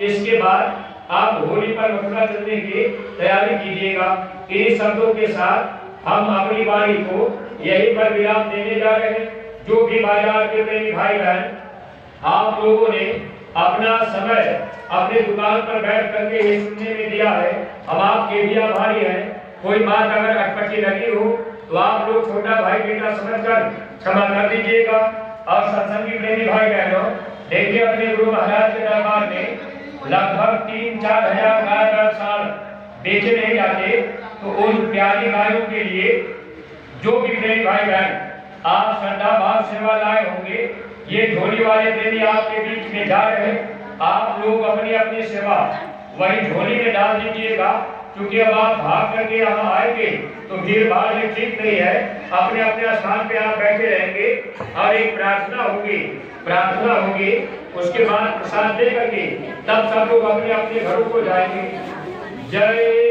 इसके बाद आप होली पर मथुरा चलने की तैयारी कीजिएगा। इन्हीं शब्दों के साथ हम अपनी वाणी को यहीं पर विराम देने जा रहे हैं। जो भी बाजार के प्रेमी भाई बहन आप लोगों ने अपना समय अपने दुकान पर बैठ करके ये सुनने में दिया है, हम आपके भी आभारी हैं। कोई बात अगर अटपटी लगी हो तो आप लोग छोटा भाई बेटा समझकर क्षमा कर दीजिएगा। और सत्संगी प्रेमी भाई बहनों, देखिए अपने गुरु महाराज के दरबार में लगभग 3-4 हजार गाय हर साल बेचे नहीं जाते। तो उन प्यारी गायों के लिए जो भी प्रेमी भाई बहन आप श्रद्धा भाव सेवा लाए होंगे, ये झोली वाले प्रेमी आपके बीच में जा रहे हैं, आप लोग अपनी अपनी सेवा वही झोली में डाल दीजिएगा। क्योंकि अब आप भाग करके यहाँ आएंगे तो भीड़ भाड़ में ठीक नहीं है, अपने अपने स्थान पे आप बैठे रहेंगे और एक प्रार्थना होगी, उसके बाद प्रसाद दे करके तब सब लोग अपने अपने घरों को जाएंगे। जय